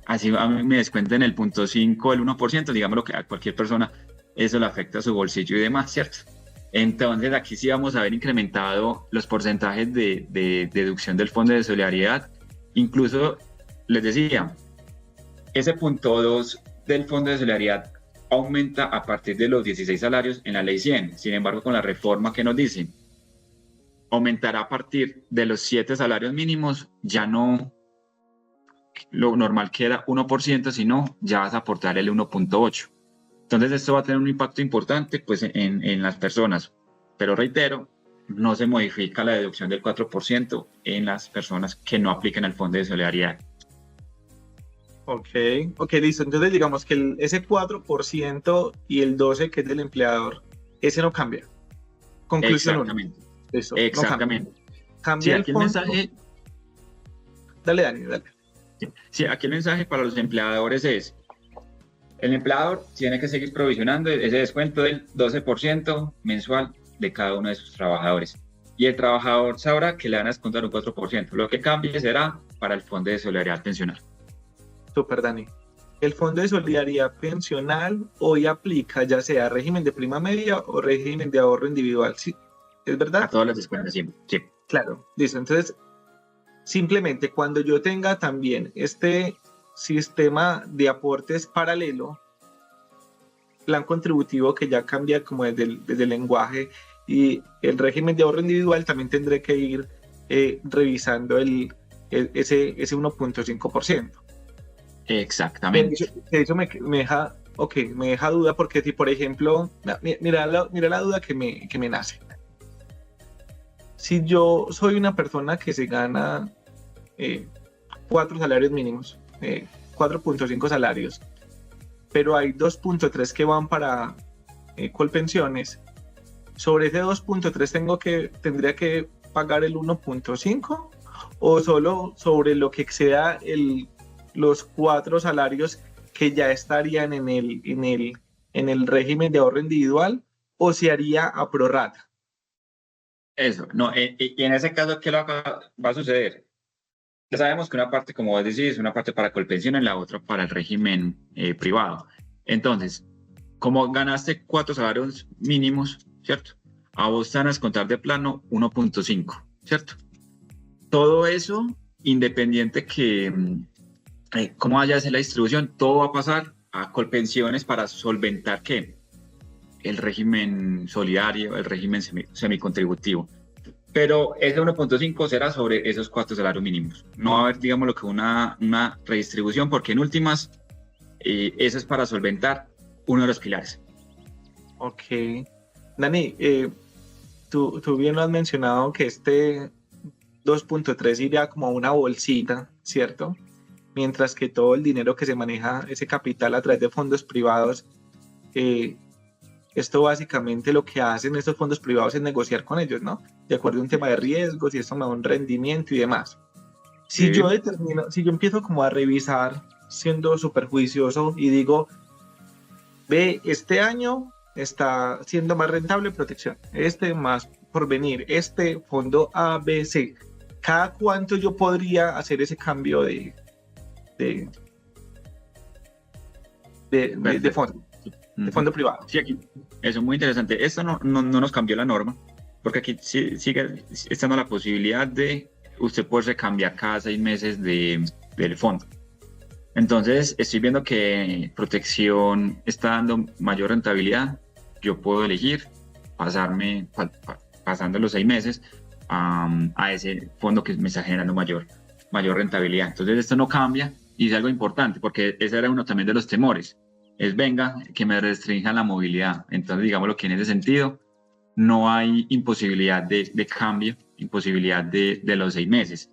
así a mí me descuenten el 0.5, el 1%, digámoslo que a cualquier persona eso le afecta a su bolsillo y demás, ¿cierto? Entonces aquí sí vamos a ver incrementado los porcentajes de deducción del Fondo de Solidaridad. Incluso les decía, ese 0.2 del Fondo de Solidaridad aumenta a partir de los 16 salarios en la Ley 100. Sin embargo, con la reforma que nos dicen, aumentará a partir de los 7 salarios mínimos, ya no lo normal que era 1%, sino ya vas a aportar el 1.8%. Entonces esto va a tener un impacto importante pues, en las personas. Pero reitero, no se modifica la deducción del 4% en las personas que no apliquen al Fondo de Solidaridad. Ok, listo. Entonces digamos que ese 4% y el 12% que es del empleador, ese no cambia. Conclusión. Exactamente. Eso, Exactamente. No cambia Sí, aquí el mensaje... Dale, Dani, dale. Sí, aquí el mensaje para los empleadores es: el empleador tiene que seguir provisionando ese descuento del 12% mensual de cada uno de sus trabajadores. Y el trabajador sabrá que le van a descontar un 4%. Lo que cambie será para el Fondo de Solidaridad Pensional. Super, Dani. El Fondo de Solidaridad Pensional hoy aplica ya sea régimen de prima media o régimen de ahorro individual, ¿sí? ¿Es verdad? A todas las escuelas, sí. Claro, listo. Entonces, simplemente cuando yo tenga también este sistema de aportes paralelo, plan contributivo que ya cambia como desde el lenguaje y el régimen de ahorro individual, también tendré que ir revisando ese 1.5%. Exactamente. Eso me deja duda porque si por ejemplo, mira la duda que me nace. Si yo soy una persona que se gana 4 salarios mínimos, 4.5 salarios, pero hay 2.3 que van para colpensiones, sobre ese 2.3 tendría que pagar el 1.5 o solo sobre lo que exceda los 4 salarios que ya estarían en el régimen de ahorro individual, o se haría a prorrata. Eso, no, y en ese caso, ¿qué va a suceder? Ya sabemos que una parte, como vos decís, es una parte para Colpensión y la otra para el régimen privado. Entonces, como ganaste 4 salarios mínimos, ¿cierto? A vos te van a descontar de plano 1.5, ¿cierto? Todo eso, independiente que cómo vaya a ser la distribución, todo va a pasar a Colpensiones para solventar ¿qué? El régimen solidario, el régimen semicontributivo. Pero ese 1.5 será sobre esos 4 salarios mínimos. No va a haber, digamos, lo que una redistribución, porque en últimas, eso es para solventar uno de los pilares. Ok. Dani, tú bien lo has mencionado que este 2.3 iría como a una bolsita, ¿cierto? Mientras que todo el dinero que se maneja, ese capital a través de fondos privados, esto básicamente lo que hacen estos fondos privados es negociar con ellos, ¿no? De acuerdo a un tema de riesgos, y esto me da un rendimiento y demás. Si yo empiezo como a revisar, siendo súper juicioso, y digo, ve, este año está siendo más rentable protección, este más porvenir, este fondo ABC, ¿cada cuánto yo podría hacer ese cambio de fondo? De fondo privado. Sí, aquí, eso es muy interesante. Esto no nos cambió la norma, porque aquí sigue estando la posibilidad de usted poderse cambiar cada 6 meses del fondo. Entonces, estoy viendo que protección está dando mayor rentabilidad yo puedo elegir pasando los 6 meses a ese fondo que me está generando mayor rentabilidad. Entonces esto no cambia y es algo importante porque ese era uno también de los temores. Venga, que me restrinjan la movilidad. Entonces, digámoslo que en ese sentido no hay imposibilidad de cambio, imposibilidad de los 6 meses.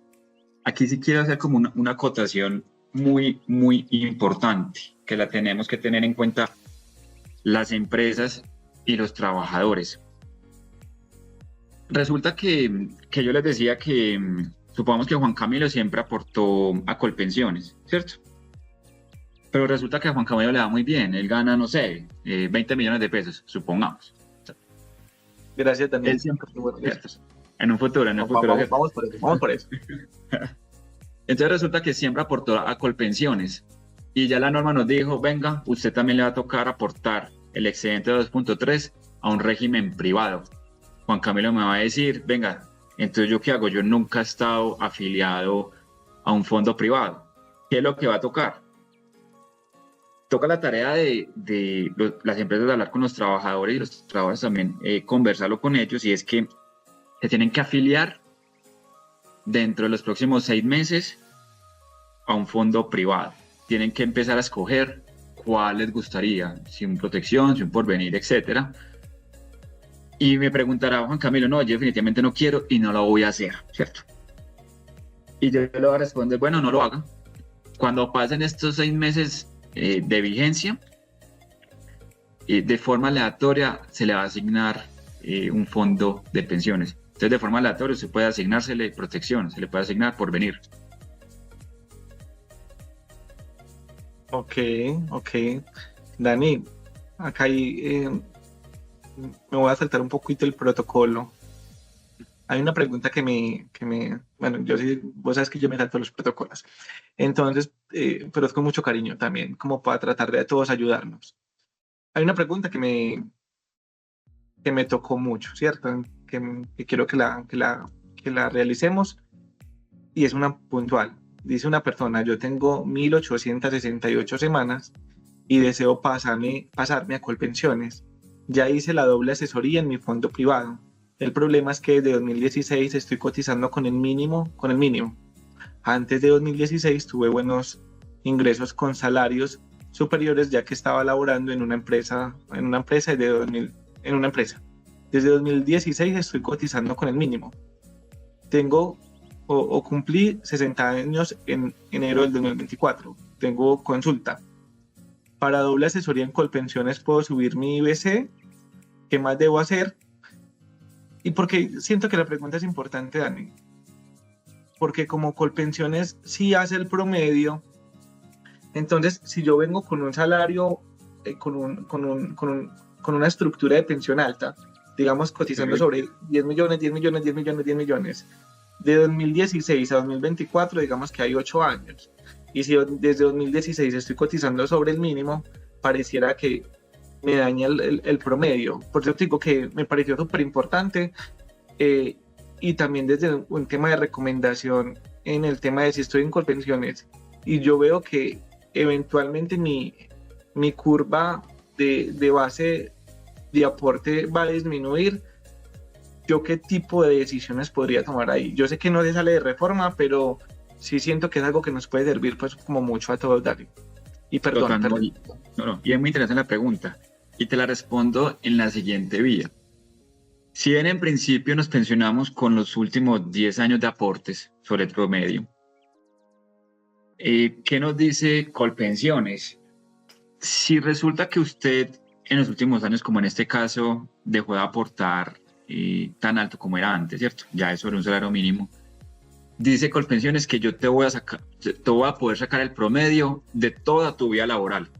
Aquí sí quiero hacer como una acotación muy, muy importante que la tenemos que tener en cuenta las empresas y los trabajadores. Resulta que yo les decía que supongamos que Juan Camilo siempre aportó a Colpensiones, ¿cierto? Pero resulta que a Juan Camilo le va muy bien, él gana, no sé, 20 millones de pesos, supongamos. Gracias, Daniel. Él siempre, ¿cierto? En un futuro. Vamos por eso. Entonces resulta que siempre aportó a Colpensiones y ya la norma nos dijo, venga, usted también le va a tocar aportar el excedente de 2.3 a un régimen privado. Juan Camilo me va a decir, venga, entonces ¿yo qué hago? Yo nunca he estado afiliado a un fondo privado. ¿Qué es lo que va a tocar? Toca la tarea de las empresas de hablar con los trabajadores y los trabajadores también conversarlo con ellos, y es que se tienen que afiliar dentro de los próximos 6 meses a un fondo privado. Tienen que empezar a escoger cuál les gustaría, si un Protección, si un Porvenir, etcétera. Y me preguntará Juan Camilo, no, yo definitivamente no quiero y no lo voy a hacer, ¿cierto? Y yo le voy a responder, bueno, no lo hagan. Cuando pasen estos 6 meses de vigencia, de forma aleatoria se le va a asignar un fondo de pensiones. Entonces, de forma aleatoria se puede asignársele Protección, se le puede asignar Porvenir. Ok. Dani, acá me voy a saltar un poquito el protocolo. Hay una pregunta bueno, yo sí, vos sabes que yo me salto los protocolos. Entonces, pero es con mucho cariño también, como para tratar de todos ayudarnos. Hay una pregunta que me tocó mucho, ¿cierto? Que quiero que la realicemos, y es una puntual. Dice una persona, yo tengo 1.868 semanas y deseo pasarme a Colpensiones. Ya hice la doble asesoría en mi fondo privado. El problema es que desde 2016 estoy cotizando con el mínimo. Antes de 2016 tuve buenos ingresos con salarios superiores, ya que estaba laborando en una empresa. Desde 2016 estoy cotizando con el mínimo. Tengo o cumplí 60 años en enero del 2024. Tengo consulta. Para doble asesoría en Colpensiones, ¿puedo subir mi IBC? ¿Qué más debo hacer? Y porque siento que la pregunta es importante, Dani. Porque como Colpensiones sí hace el promedio, entonces si yo vengo con un salario, con una estructura de pensión alta, digamos cotizando sobre 10 millones, de 2016 a 2024, digamos que hay 8 años. Y si desde 2016 estoy cotizando sobre el mínimo, pareciera que me daña el promedio. Por eso digo que me pareció súper importante, y también desde un tema de recomendación en el tema de si estoy en Colpensiones y yo veo que eventualmente mi curva de base de aporte va a disminuir, ¿yo qué tipo de decisiones podría tomar ahí? Yo sé que no se sale de reforma, pero sí siento que es algo que nos puede servir pues como mucho a todos, Dario. Y perdón. Y es muy interesante la pregunta, y te la respondo en la siguiente vía. Si bien en principio nos pensionamos con los últimos 10 años de aportes sobre el promedio, ¿qué nos dice Colpensiones? Si resulta que usted en los últimos años, como en este caso, dejó de aportar tan alto como era antes, ¿cierto? Ya es sobre un salario mínimo. Dice Colpensiones que yo te voy a poder sacar el promedio de toda tu vida laboral.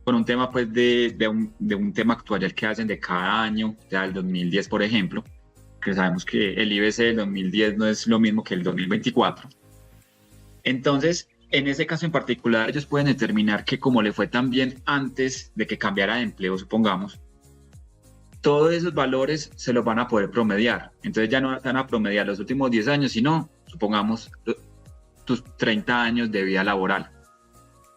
Con un tema pues de un tema actuarial que hacen de cada año, ya el 2010 por ejemplo, que sabemos que el IBC del 2010 no es lo mismo que el 2024. Entonces, en ese caso en particular, ellos pueden determinar que como le fue tan bien antes de que cambiara de empleo, supongamos, todos esos valores se los van a poder promediar. Entonces ya no van a promediar los últimos 10 años, sino, supongamos, tus 30 años de vida laboral.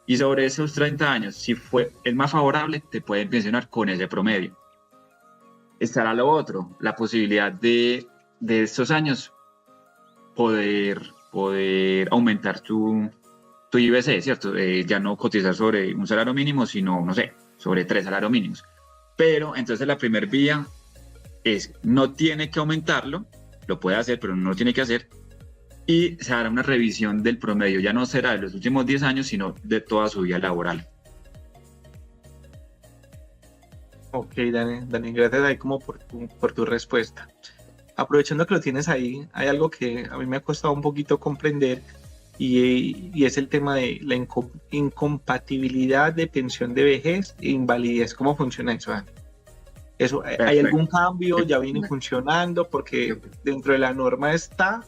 Y sobre esos 30 años, si es más favorable, te pueden pensionar con ese promedio. Estará lo otro, la posibilidad de estos años poder aumentar tu IBC, ¿cierto? Ya no cotizar sobre un salario mínimo, sino, no sé, sobre 3 salarios mínimos. Pero entonces la primera vía es, no tiene que aumentarlo, lo puede hacer, pero no lo tiene que hacer, y se hará una revisión del promedio, ya no será de los últimos 10 años, sino de toda su vida laboral. Ok, Dani, gracias ahí como por tu respuesta. Aprovechando que lo tienes ahí, hay algo que a mí me ha costado un poquito comprender y es el tema de la incompatibilidad de pensión de vejez e invalidez. ¿Cómo funciona eso, Dani? Eso, ¿hay algún cambio? ¿Ya viene funcionando? Porque dentro de la norma está,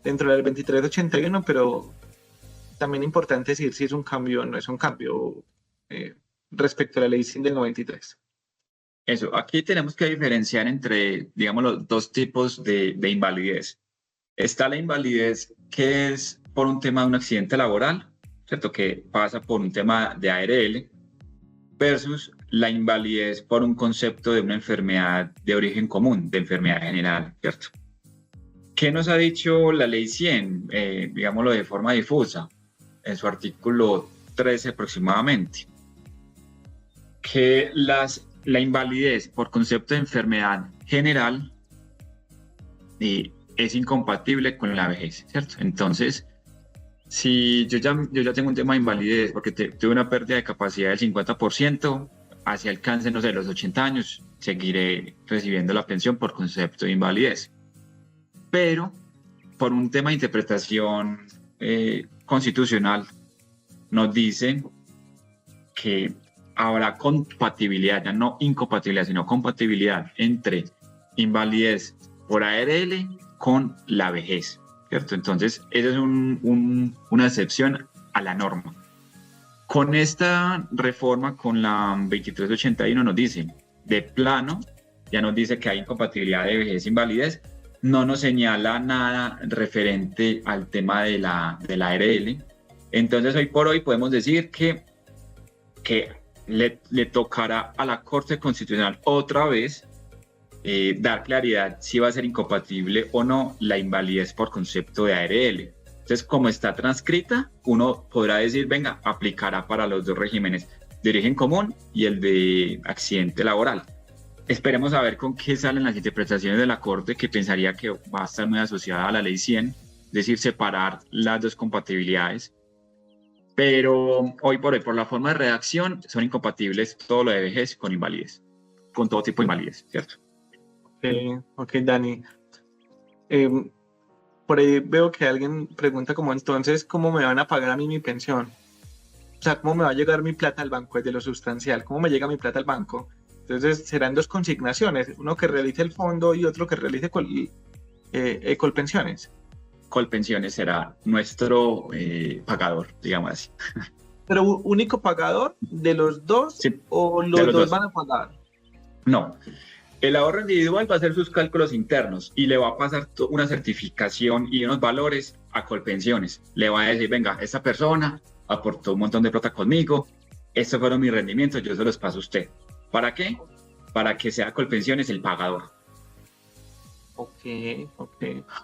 dentro del 2381, pero también importante decir si es un cambio o no es un cambio respecto a la ley 100 del 93. Eso, aquí tenemos que diferenciar entre, digamos, los dos tipos de invalidez. Está la invalidez que es por un tema de un accidente laboral, ¿cierto? Que pasa por un tema de ARL, versus la invalidez por un concepto de una enfermedad de origen común, de enfermedad general, ¿cierto? ¿Qué nos ha dicho la ley 100? Digámoslo de forma difusa, en su artículo 13 aproximadamente, que la invalidez por concepto de enfermedad general es incompatible con la vejez, ¿cierto? Entonces, si yo ya tengo un tema de invalidez porque tuve una pérdida de capacidad del 50%, hacia alcance, no sé, los 80 años, seguiré recibiendo la pensión por concepto de invalidez. Pero, por un tema de interpretación constitucional, nos dice que habrá compatibilidad, ya no incompatibilidad, sino compatibilidad entre invalidez por ARL con la vejez, ¿cierto? Entonces, esa es una excepción a la norma. Con esta reforma, con la 2381, nos dice, de plano, ya nos dice que hay incompatibilidad de vejez e invalidez, no nos señala nada referente al tema de la ARL. Entonces, hoy por hoy podemos decir que le tocará a la Corte Constitucional otra vez dar claridad si va a ser incompatible o no la invalidez por concepto de ARL. Entonces, como está transcrita, uno podrá decir, venga, aplicará para los dos regímenes de origen común y el de accidente laboral. Esperemos a ver con qué salen las interpretaciones de la Corte, que pensaría que va a estar muy asociada a la ley 100, es decir, separar las dos compatibilidades. Pero hoy por hoy, por la forma de redacción, son incompatibles todo lo de vejez con invalidez, con todo tipo de invalidez, ¿cierto? Ok, Dani. Por ahí veo que alguien pregunta como, entonces, ¿cómo me van a pagar a mí mi pensión? O sea, ¿cómo me va a llegar mi plata al banco? Es de lo sustancial. ¿Cómo me llega mi plata al banco? Entonces, serán dos consignaciones, uno que realice el fondo y otro que realice Colpensiones. Colpensiones será nuestro pagador, digamos así. ¿Pero único pagador de los dos? Sí, ¿O los dos van a pagar? No. El ahorro individual va a hacer sus cálculos internos y le va a pasar una certificación y unos valores a Colpensiones. Le va a decir, venga, esta persona aportó un montón de plata conmigo, estos fueron mis rendimientos, yo se los paso a usted. ¿Para qué? Para que sea Colpensiones el pagador. Ok.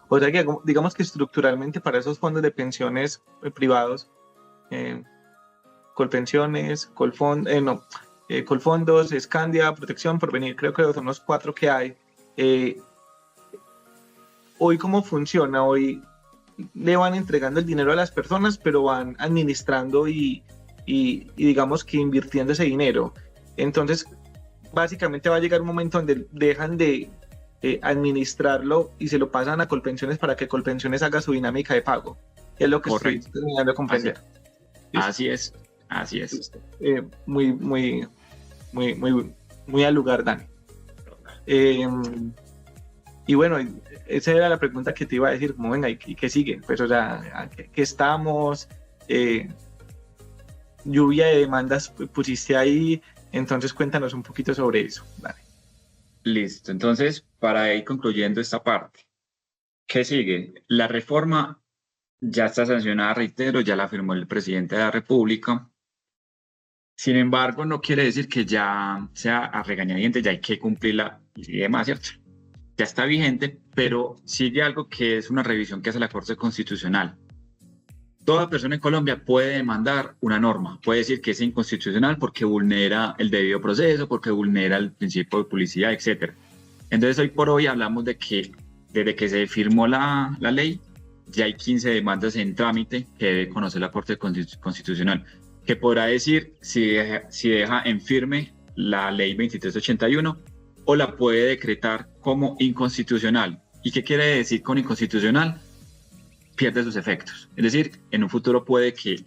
O sea que digamos que estructuralmente para esos fondos de pensiones privados, Colpensiones, Colfondos, Scandia, Protección Porvenir, creo que son los 4 que hay. Hoy, ¿cómo funciona? Hoy le van entregando el dinero a las personas, pero van administrando y digamos que invirtiendo ese dinero. Entonces, básicamente va a llegar un momento donde dejan de administrarlo y se lo pasan a Colpensiones para que Colpensiones haga su dinámica de pago. Es lo que Correcto. estoy terminando de comprender. Así es. Muy al lugar, Dani. Y bueno, esa era la pregunta que te iba a decir, como venga, ¿y qué sigue? Pues, o sea, ¿qué estamos? Lluvia de demandas pusiste ahí, entonces cuéntanos un poquito sobre eso, Dani. Listo, entonces, para ir concluyendo esta parte, ¿qué sigue? La reforma Ya está sancionada, reitero, ya la firmó el presidente de la República. Sin embargo, no quiere decir que ya sea a regañadientes, ya hay que cumplirla y demás, ¿cierto? Ya está vigente, pero sigue algo que es una revisión que hace la Corte Constitucional. Toda persona en Colombia puede demandar una norma, puede decir que es inconstitucional porque vulnera el debido proceso, porque vulnera el principio de publicidad, etc. Entonces, hoy por hoy hablamos de que desde que se firmó la ley, ya hay 15 demandas en trámite que debe conocer la Corte Constitucional, que podrá decir si deja en firme la ley 2381 o la puede decretar como inconstitucional. ¿Y qué quiere decir con inconstitucional? Pierde sus efectos. Es decir, en un futuro puede que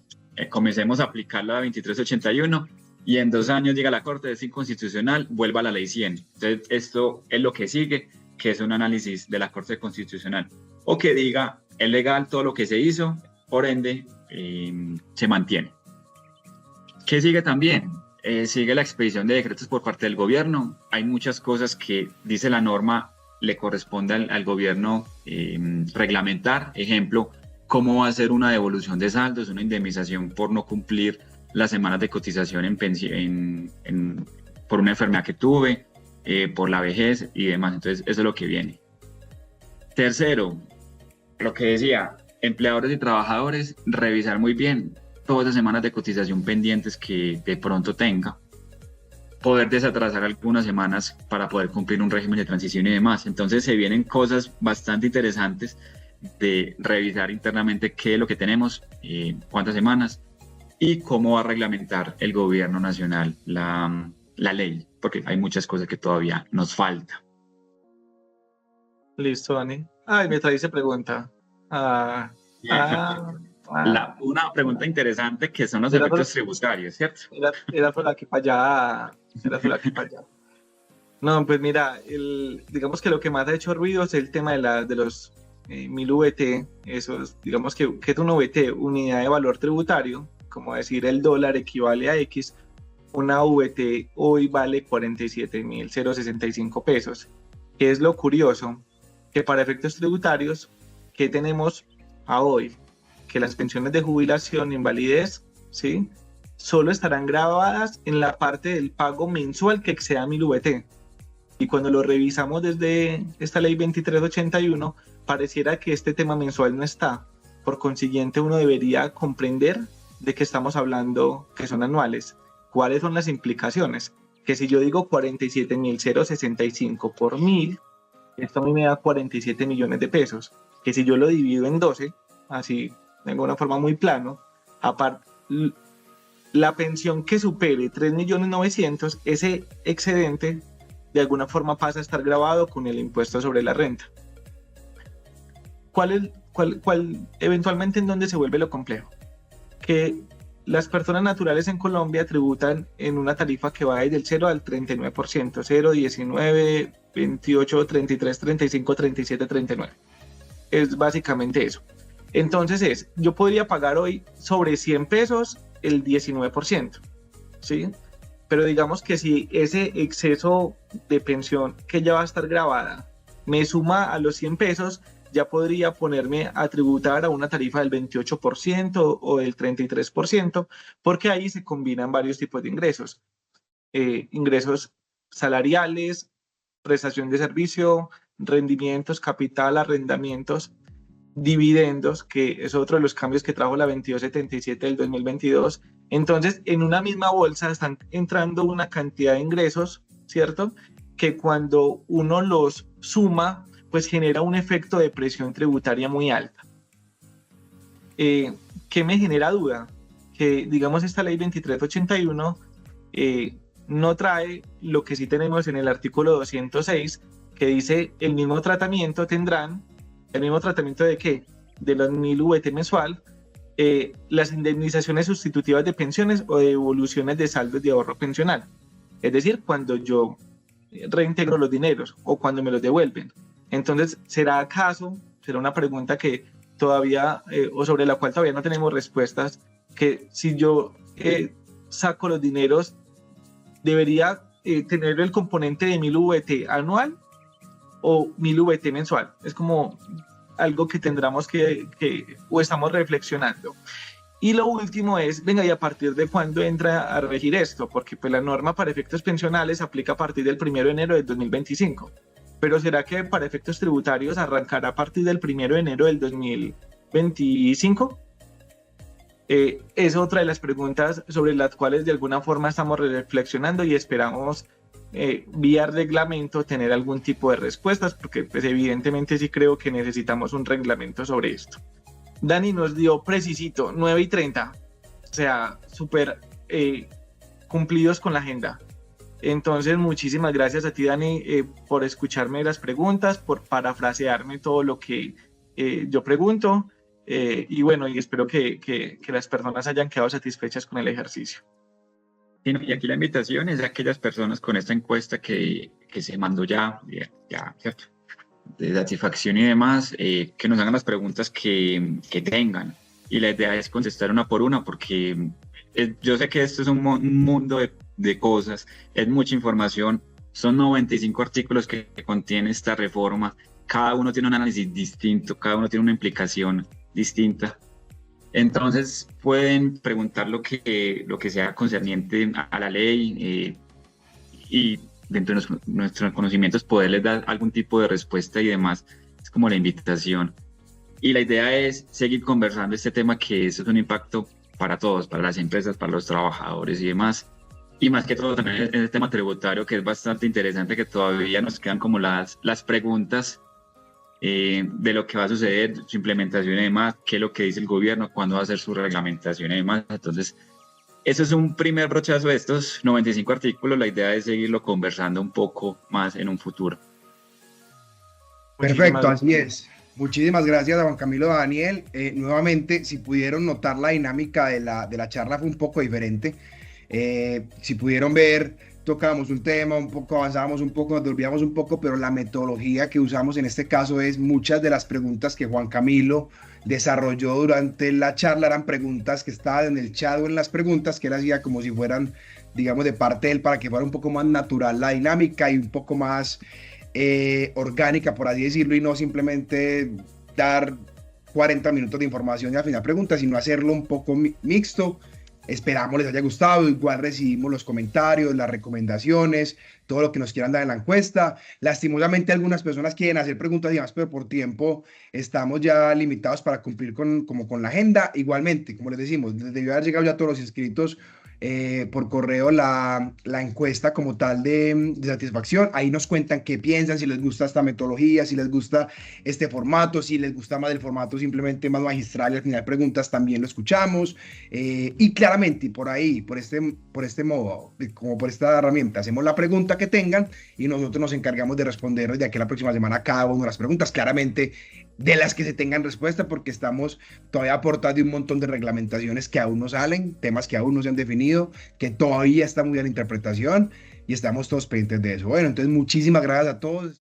comencemos a aplicar la 2381 y en 2 años diga la Corte es inconstitucional, vuelva a la ley 100. Entonces, esto es lo que sigue, que es un análisis de la Corte Constitucional. O que diga, es legal todo lo que se hizo, por ende, se mantiene. ¿Qué sigue también? Sigue la expedición de decretos por parte del gobierno. Hay muchas cosas que dice la norma le corresponde al gobierno reglamentar. Ejemplo, cómo va a ser una devolución de saldos, una indemnización por no cumplir las semanas de cotización por una enfermedad que tuve, por la vejez y demás. Entonces, eso es lo que viene. Tercero, lo que decía, empleadores y trabajadores, revisar muy bien todas las semanas de cotización pendientes que de pronto tenga, poder desatrasar algunas semanas para poder cumplir un régimen de transición y demás. Entonces se vienen cosas bastante interesantes de revisar internamente qué es lo que tenemos, cuántas semanas y cómo va a reglamentar el gobierno nacional la ley, porque hay muchas cosas que todavía nos falta. Listo, Dani. Ay, me traíste pregunta. Una pregunta interesante que son los efectos tributarios, ¿cierto? Era por aquí para allá. Era por aquí para allá. No, pues mira, digamos que lo que más ha hecho ruido es el tema de los 1000 VT. Esos, digamos que es una VT, unidad de valor tributario, como decir el dólar equivale a X. Una VT hoy vale 47.065 pesos. ¿Qué es lo curioso? Que para efectos tributarios, ¿qué tenemos a hoy? Que las pensiones de jubilación, invalidez, ¿sí?, solo estarán grabadas en la parte del pago mensual que exceda 1000 VT. Y cuando lo revisamos desde esta ley 2381, pareciera que este tema mensual no está. Por consiguiente, uno debería comprender de qué estamos hablando, que son anuales. ¿Cuáles son las implicaciones? Que si yo digo 47.065 por 1000, esto a mí me da 47 millones de pesos. Que si yo lo divido en 12, así de una forma muy plano, la pensión que supere 3.900.000, ese excedente de alguna forma pasa a estar grabado con el impuesto sobre la renta. ¿Cuál eventualmente en dónde se vuelve lo complejo? Que las personas naturales en Colombia tributan en una tarifa que va desde el 0 al 39%, 0, 19, 28, 33, 35, 37, 39. Es básicamente eso. Entonces yo podría pagar hoy sobre 100 pesos el 19%, ¿sí? Pero digamos que si ese exceso de pensión que ya va a estar grabada me suma a los 100 pesos, ya podría ponerme a tributar a una tarifa del 28% o del 33%, porque ahí se combinan varios tipos de ingresos. Ingresos salariales, prestación de servicio, rendimientos, capital, arrendamientos, dividendos, que es otro de los cambios que trajo la 2277 del 2022. Entonces, en una misma bolsa están entrando una cantidad de ingresos, ¿cierto?, que cuando uno los suma, pues genera un efecto de presión tributaria muy alta. ¿Qué me genera duda? Que, digamos, esta ley 2381 no trae lo que sí tenemos en el artículo 206, que dice el mismo tratamiento tendrán. ¿El mismo tratamiento de qué? De los 1000 VT mensual, las indemnizaciones sustitutivas de pensiones o de devoluciones de saldos de ahorro pensional. Es decir, cuando yo reintegro los dineros o cuando me los devuelven. Entonces, ¿será una pregunta que todavía, o sobre la cual todavía no tenemos respuestas, que si yo saco los dineros, debería tener el componente de 1000 VT anual o 1000 VT mensual? Es como, algo que tendremos o estamos reflexionando. Y lo último es, venga, ¿y a partir de cuándo entra a regir esto? Porque pues la norma para efectos pensionales aplica a partir del 1 de enero del 2025. Pero ¿será que para efectos tributarios arrancará a partir del 1 de enero del 2025? Es otra de las preguntas sobre las cuales de alguna forma estamos reflexionando y esperamos vía reglamento tener algún tipo de respuestas, porque pues evidentemente sí creo que necesitamos un reglamento sobre esto. Dani nos dio precisito, 9:30, o sea, súper cumplidos con la agenda. Entonces, muchísimas gracias a ti, Dani, por escucharme las preguntas, por parafrasearme todo lo que yo pregunto, y bueno, y espero que las personas hayan quedado satisfechas con el ejercicio. Y aquí la invitación es a aquellas personas con esta encuesta que se mandó ya, ¿cierto?, de satisfacción y demás, que nos hagan las preguntas que tengan. Y la idea es contestar una por una, porque yo sé que esto es un mundo de cosas, es mucha información, son 95 artículos que contiene esta reforma, cada uno tiene un análisis distinto, cada uno tiene una implicación distinta. Entonces pueden preguntar lo que sea concerniente a la ley, y dentro de nuestros conocimientos poderles dar algún tipo de respuesta y demás. Es como la invitación. Y la idea es seguir conversando este tema, que eso es un impacto para todos, para las empresas, para los trabajadores y demás. Y más que todo también el tema tributario, que es bastante interesante, que todavía nos quedan como las preguntas de lo que va a suceder, su implementación y demás, qué es lo que dice el gobierno, cuándo va a hacer su reglamentación y demás. Entonces, eso es un primer brochazo de estos 95 artículos. La idea es seguirlo conversando un poco más en un futuro. Perfecto, así es. Muchísimas gracias a Juan Camilo y a Daniel. Nuevamente, si pudieron notar, la dinámica de la charla fue un poco diferente. Si pudieron ver, tocábamos un tema, un poco avanzábamos un poco, nos volvíamos un poco, pero la metodología que usamos en este caso es muchas de las preguntas que Juan Camilo desarrolló durante la charla eran preguntas que estaban en el chat o en las preguntas que él hacía como si fueran, digamos, de parte de él, para que fuera un poco más natural la dinámica y un poco más orgánica, por así decirlo, y no simplemente dar 40 minutos de información y al final preguntas, sino hacerlo un poco mixto. Esperamos les haya gustado. Igual recibimos los comentarios, las recomendaciones, todo lo que nos quieran dar en la encuesta. Lastimosamente algunas personas quieren hacer preguntas y demás, pero por tiempo estamos ya limitados para cumplir con la agenda. Igualmente, como les decimos, les debió haber llegado ya a todos los inscritos por correo la encuesta como tal de satisfacción. Ahí nos cuentan qué piensan, si les gusta esta metodología, si les gusta este formato, si les gusta más el formato simplemente más magistral y al final preguntas también lo escuchamos. Y claramente por ahí, por este modo, como por esta herramienta, hacemos la pregunta que tengan y nosotros nos encargamos de responder de aquí a la próxima semana cada una de las preguntas, claramente de las que se tengan respuesta, porque estamos todavía aportando un montón de reglamentaciones que aún no salen, temas que aún no se han definido, que todavía está muy en la interpretación y estamos todos pendientes de eso. Bueno, entonces muchísimas gracias a todos.